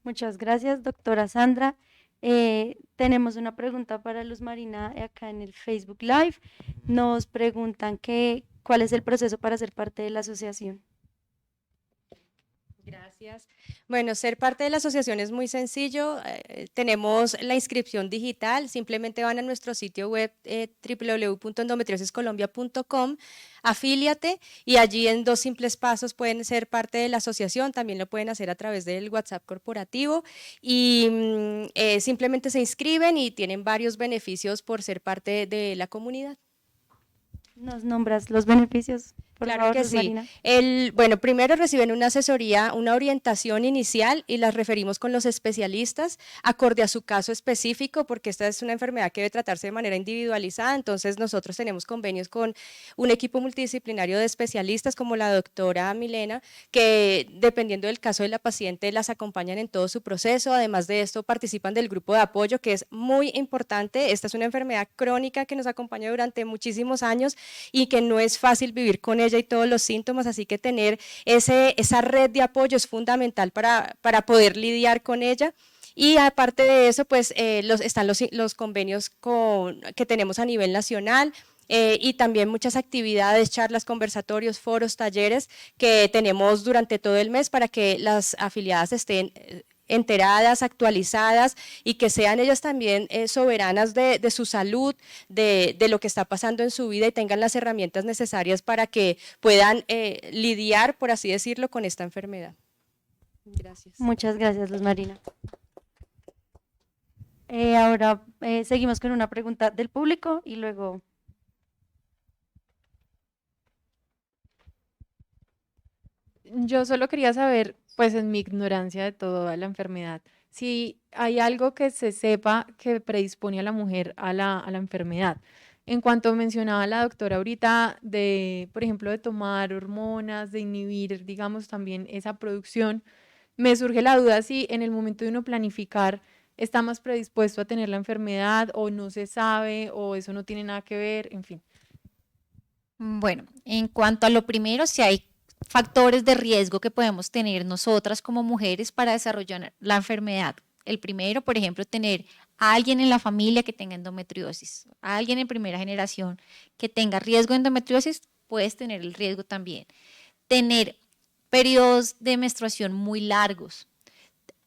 Muchas gracias, doctora Sandra. Tenemos una pregunta para Luz Marina acá en el Facebook Live. Nos preguntan cuál es el proceso para ser parte de la asociación. Gracias. Bueno, ser parte de la asociación es muy sencillo. Tenemos la inscripción digital. Simplemente van a nuestro sitio web www.endometriosiscolombia.com, afíliate y allí en 2 simples pasos pueden ser parte de la asociación. También lo pueden hacer a través del WhatsApp corporativo y simplemente se inscriben y tienen varios beneficios por ser parte de la comunidad. ¿Nos nombras los beneficios? Por Claro favor, que Luz sí. Marina. Bueno, primero reciben una asesoría, una orientación inicial y las referimos con los especialistas acorde a su caso específico, porque esta es una enfermedad que debe tratarse de manera individualizada. Entonces nosotros tenemos convenios con un equipo multidisciplinario de especialistas como la doctora Milena, que dependiendo del caso de la paciente las acompañan en todo su proceso. Además de esto participan del grupo de apoyo, que es muy importante. Esta es una enfermedad crónica que nos acompaña durante muchísimos años y que no es fácil vivir con ella y todos los síntomas, así que tener esa red de apoyo es fundamental para poder lidiar con ella. Y aparte de eso, pues están los convenios que tenemos a nivel nacional. Y también muchas actividades, charlas, conversatorios, foros, talleres que tenemos durante todo el mes para que las afiliadas estén enteradas, actualizadas y que sean ellas también soberanas de su salud, de lo que está pasando en su vida y tengan las herramientas necesarias para que puedan lidiar, por así decirlo, con esta enfermedad. Gracias. Muchas gracias, Luz Marina. Ahora seguimos con una pregunta del público y luego... Yo solo quería saber, pues en mi ignorancia de toda la enfermedad, si hay algo que se sepa que predispone a la mujer a la enfermedad. En cuanto mencionaba la doctora ahorita de, por ejemplo, de tomar hormonas, de inhibir, digamos, también esa producción, me surge la duda si en el momento de uno planificar está más predispuesto a tener la enfermedad o no se sabe o eso no tiene nada que ver, en fin. Bueno, en cuanto a lo primero, si hay factores de riesgo que podemos tener nosotras como mujeres para desarrollar la enfermedad. El primero, por ejemplo, tener a alguien en la familia que tenga endometriosis, a alguien en primera generación que tenga riesgo de endometriosis, puedes tener el riesgo también. Tener periodos de menstruación muy largos,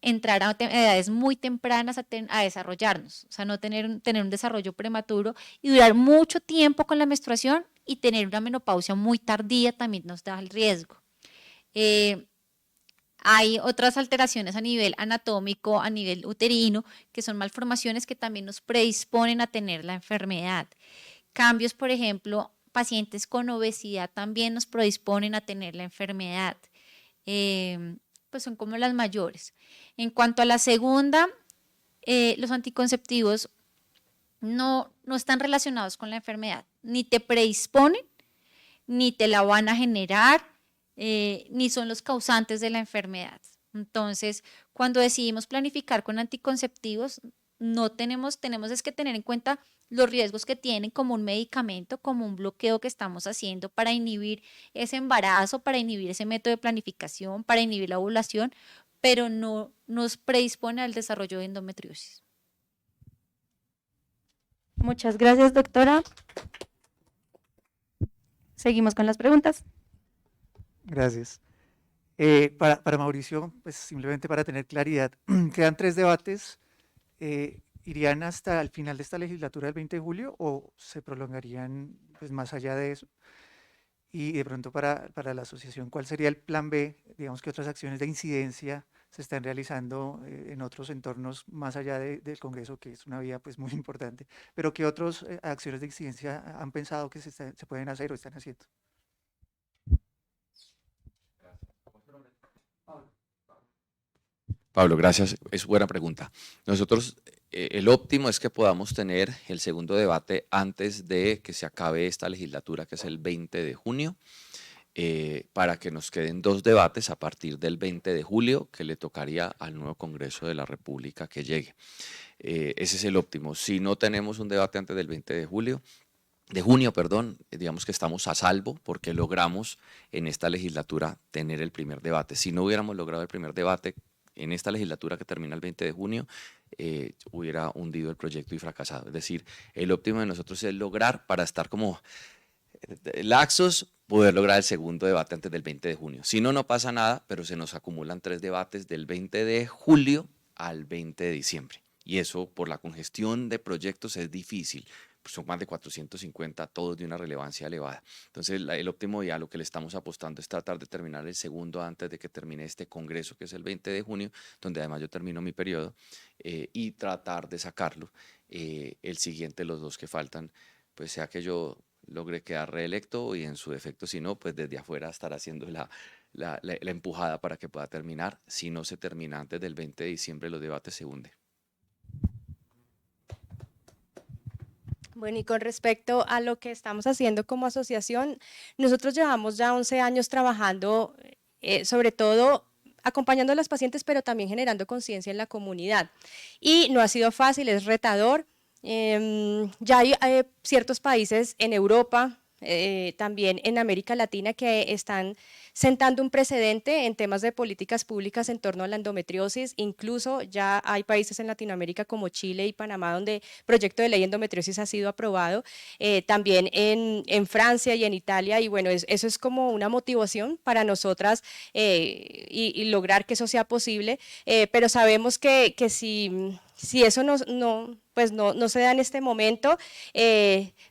entrar a edades muy tempranas a desarrollarnos, o sea, no tener un desarrollo prematuro y durar mucho tiempo con la menstruación y tener una menopausia muy tardía también nos da el riesgo. Hay otras alteraciones a nivel anatómico, a nivel uterino, que son malformaciones que también nos predisponen a tener la enfermedad. Cambios, por ejemplo, pacientes con obesidad también nos predisponen a tener la enfermedad. Pues son como las mayores. En cuanto a la segunda, los anticonceptivos no están relacionados con la enfermedad, ni te predisponen, ni te la van a generar, ni son los causantes de la enfermedad. Entonces, cuando decidimos planificar con anticonceptivos, tenemos es que tener en cuenta los riesgos que tienen como un medicamento, como un bloqueo que estamos haciendo para inhibir ese embarazo, para inhibir ese método de planificación, para inhibir la ovulación, pero no nos predispone al desarrollo de endometriosis. Muchas gracias, doctora. Seguimos con las preguntas. Gracias. Para Mauricio, pues simplemente para tener claridad, quedan 3 debates. ¿Irían hasta el final de esta legislatura del 20 de julio o se prolongarían pues, más allá de eso? Y de pronto para la asociación, ¿cuál sería el plan B? Digamos que otras acciones de incidencia se están realizando en otros entornos más allá del Congreso, que es una vía pues muy importante, pero ¿qué otras acciones de incidencia han pensado que se pueden hacer o están haciendo? Pablo, gracias. Es buena pregunta. Nosotros, el óptimo es que podamos tener el segundo debate antes de que se acabe esta legislatura, que es el 20 de junio, para que nos queden 2 debates a partir del 20 de julio, que le tocaría al nuevo Congreso de la República que llegue. Ese es el óptimo. Si no tenemos un debate antes del 20 de junio, digamos que estamos a salvo porque logramos en esta legislatura tener el primer debate. Si no hubiéramos logrado el primer debate en esta legislatura que termina el 20 de junio, hubiera hundido el proyecto y fracasado. Es decir, el óptimo de nosotros es lograr, para estar como laxos, poder lograr el segundo debate antes del 20 de junio. Si no, no pasa nada, pero se nos acumulan 3 debates del 20 de julio al 20 de diciembre. Y eso, por la congestión de proyectos, es difícil. Son más de 450, todos de una relevancia elevada. Entonces, el óptimo día, lo que le estamos apostando es tratar de terminar el segundo antes de que termine este congreso, que es el 20 de junio, donde además yo termino mi periodo, y tratar de sacarlo. El siguiente, los 2 que faltan, pues sea que yo logre quedar reelecto y en su defecto, si no, pues desde afuera estar haciendo la empujada para que pueda terminar. Si no se termina antes del 20 de diciembre, los debates se hunden. Bueno, y con respecto a lo que estamos haciendo como asociación, nosotros llevamos ya 11 años trabajando, sobre todo acompañando a las pacientes, pero también generando conciencia en la comunidad. Y no ha sido fácil, es retador. Ya hay ciertos países en Europa, también en América Latina, que están sentando un precedente en temas de políticas públicas en torno a la endometriosis. Incluso ya hay países en Latinoamérica como Chile y Panamá donde el proyecto de ley de endometriosis ha sido aprobado, también en Francia y en Italia, y bueno, eso es como una motivación para nosotras y lograr que eso sea posible, pero sabemos que si eso no se da en este momento,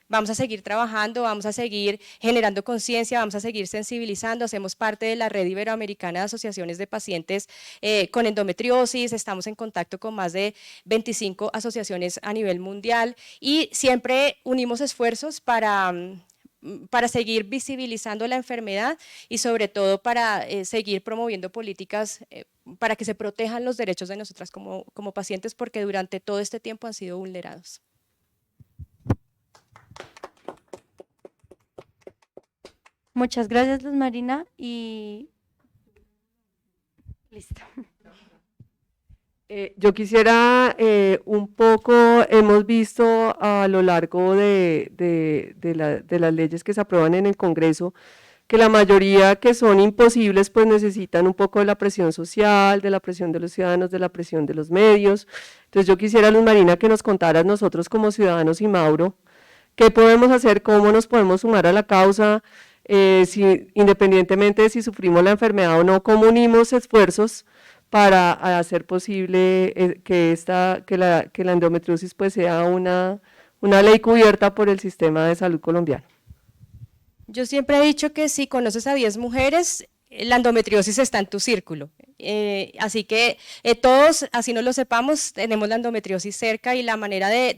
vamos a seguir trabajando, vamos a seguir generando conciencia, vamos a seguir sensibilizando. Hacemos parte de la Red Iberoamericana de Asociaciones de Pacientes con Endometriosis, estamos en contacto con más de 25 asociaciones a nivel mundial y siempre unimos esfuerzos para seguir visibilizando la enfermedad y sobre todo para seguir promoviendo políticas para que se protejan los derechos de nosotras como pacientes, porque durante todo este tiempo han sido vulnerados. Muchas gracias, Luz Marina, y listo. Yo quisiera un poco, hemos visto a lo largo de las leyes que se aprueban en el Congreso, que la mayoría que son imposibles pues necesitan un poco de la presión social, de la presión de los ciudadanos, de la presión de los medios. Entonces yo quisiera, Luz Marina, que nos contaras nosotros como ciudadanos y Mauro, qué podemos hacer, cómo nos podemos sumar a la causa, independientemente de si sufrimos la enfermedad o no, cómo unimos esfuerzos para hacer posible que la endometriosis pues sea una ley cubierta por el sistema de salud colombiano. Yo siempre he dicho que si conoces a 10 mujeres, la endometriosis está en tu círculo. Así que todos, así no lo sepamos, tenemos la endometriosis cerca y la manera de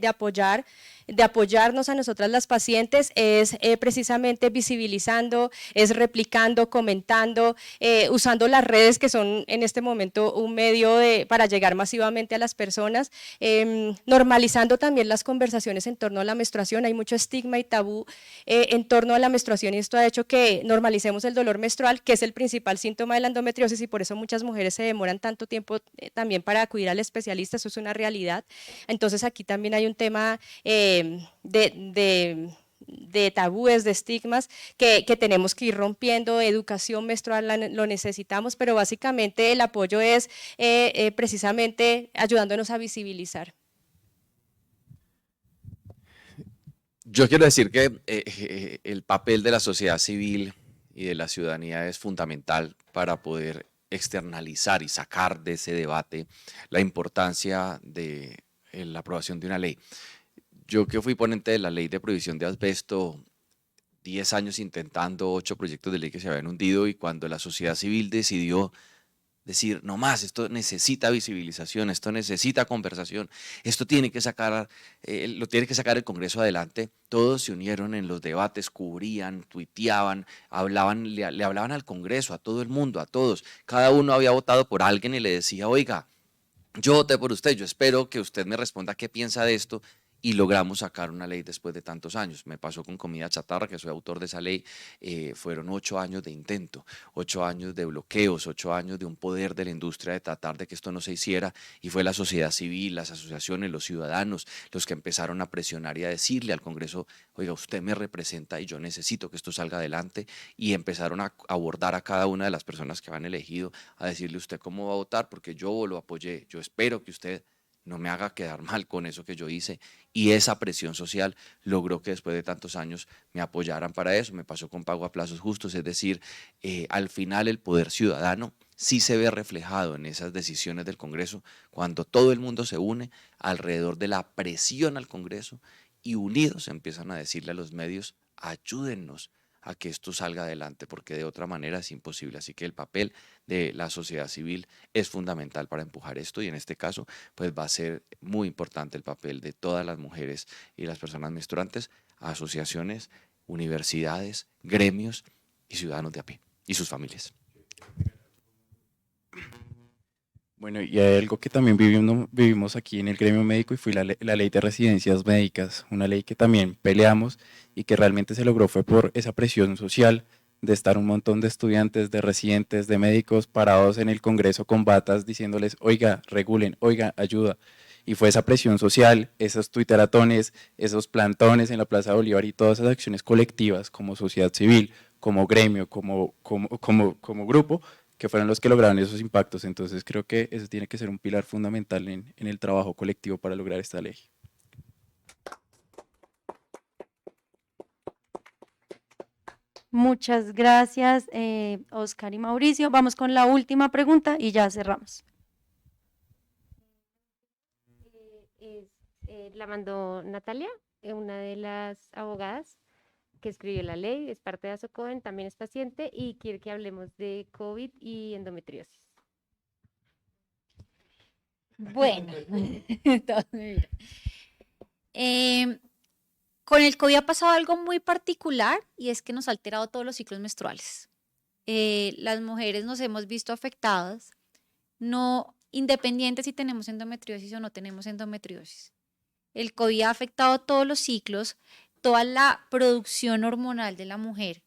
apoyarnos a nosotras las pacientes es precisamente visibilizando, es replicando, comentando, usando las redes que son en este momento un medio para llegar masivamente a las personas, normalizando también las conversaciones en torno a la menstruación. Hay mucho estigma y tabú en torno a la menstruación y esto ha hecho que normalicemos el dolor menstrual, que es el principal síntoma de la endometriosis y por eso muchas mujeres se demoran tanto tiempo también para acudir al especialista, eso es una realidad. Entonces aquí también hay un tema de tabúes, de estigmas que tenemos que ir rompiendo. Educación menstrual lo necesitamos, pero básicamente el apoyo es precisamente ayudándonos a visibilizar. Yo quiero decir que el papel de la sociedad civil y de la ciudadanía es fundamental para poder externalizar y sacar de ese debate la importancia de la aprobación de una ley. Yo que fui ponente de la ley de prohibición de asbesto, 10 años intentando 8 proyectos de ley que se habían hundido, y cuando la sociedad civil decidió decir, no más, esto necesita visibilización, esto necesita conversación, esto tiene que sacar, lo tiene que sacar el Congreso adelante. Todos se unieron en los debates, cubrían, tuiteaban, hablaban, le hablaban al Congreso, a todo el mundo, a todos. Cada uno había votado por alguien y le decía, oiga, yo voté por usted, yo espero que usted me responda qué piensa de esto, y logramos sacar una ley después de tantos años. Me pasó con comida chatarra, que soy autor de esa ley. Fueron 8 años de intento, 8 años de bloqueos, 8 años de un poder de la industria de tratar de que esto no se hiciera, y fue la sociedad civil, las asociaciones, los ciudadanos los que empezaron a presionar y a decirle al Congreso, oiga, usted me representa y yo necesito que esto salga adelante, y empezaron a abordar a cada una de las personas que van elegido, a decirle usted cómo va a votar, porque yo lo apoyé, yo espero que usted no me haga quedar mal con eso que yo hice, y esa presión social logró que después de tantos años me apoyaran para eso. Me pasó con pago a plazos justos, es decir, al final el poder ciudadano sí se ve reflejado en esas decisiones del Congreso cuando todo el mundo se une alrededor de la presión al Congreso y unidos empiezan a decirle a los medios, ayúdennos a que esto salga adelante, porque de otra manera es imposible. Así que el papel de la sociedad civil es fundamental para empujar esto, y en este caso pues va a ser muy importante el papel de todas las mujeres y las personas menstruantes, asociaciones, universidades, gremios y ciudadanos de a pie y sus familias. Bueno, y hay algo que también vivimos aquí en el gremio médico, y fue la ley de residencias médicas, una ley que también peleamos y que realmente se logró fue por esa presión social de estar un montón de estudiantes, de residentes, de médicos parados en el Congreso con batas diciéndoles, oiga, regulen, oiga, ayuda. Y fue esa presión social, esos tuiteratones, esos plantones en la Plaza de Bolívar y todas esas acciones colectivas como sociedad civil, como gremio, como grupo, que fueron los que lograron esos impactos. Entonces creo que eso tiene que ser un pilar fundamental en el trabajo colectivo para lograr esta ley. Muchas gracias, Oscar y Mauricio. Vamos con la última pregunta y ya cerramos. La mandó Natalia, una de las abogadas que escribió la ley, es parte de ASOCODEN, también es paciente y quiere que hablemos de COVID y endometriosis. Bueno, con el COVID ha pasado algo muy particular, y es que nos ha alterado todos los ciclos menstruales. Las mujeres nos hemos visto afectadas, no independiente si tenemos endometriosis o no tenemos endometriosis. El COVID ha afectado todos los ciclos, toda la producción hormonal de la mujer.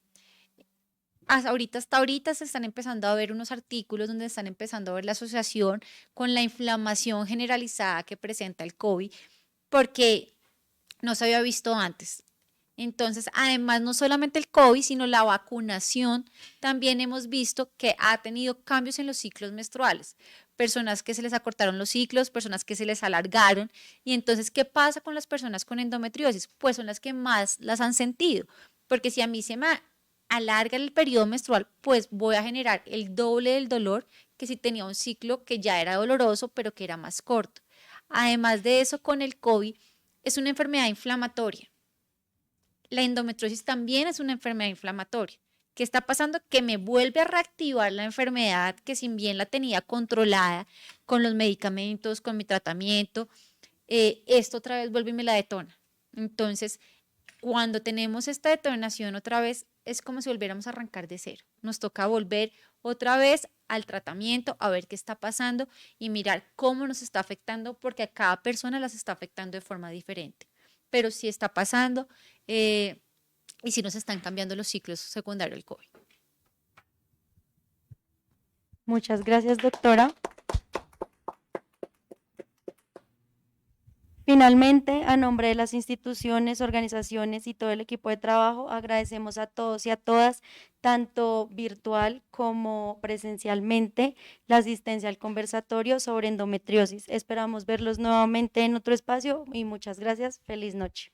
Hasta ahorita se están empezando a ver unos artículos donde están empezando a ver la asociación con la inflamación generalizada que presenta el COVID, porque no se había visto antes. Entonces, además, no solamente el COVID, sino la vacunación, también hemos visto que ha tenido cambios en los ciclos menstruales. Personas que se les acortaron los ciclos, personas que se les alargaron. Y entonces, ¿qué pasa con las personas con endometriosis? Pues son las que más las han sentido, porque si a mí se me alarga el periodo menstrual, pues voy a generar el doble del dolor que si tenía un ciclo que ya era doloroso, pero que era más corto. Además de eso, con el COVID, es una enfermedad inflamatoria. La endometriosis también es una enfermedad inflamatoria. ¿Qué está pasando? Que me vuelve a reactivar la enfermedad que, si bien la tenía controlada con los medicamentos, con mi tratamiento, esto otra vez vuelve y me la detona. Entonces, cuando tenemos esta detonación otra vez, es como si volviéramos a arrancar de cero. Nos toca volver otra vez al tratamiento, a ver qué está pasando y mirar cómo nos está afectando, porque a cada persona las está afectando de forma diferente. Pero sí está pasando y sí nos están cambiando los ciclos secundarios del COVID. Muchas gracias, doctora. Finalmente, a nombre de las instituciones, organizaciones y todo el equipo de trabajo, agradecemos a todos y a todas, tanto virtual como presencialmente, la asistencia al conversatorio sobre endometriosis. Esperamos verlos nuevamente en otro espacio y muchas gracias. Feliz noche.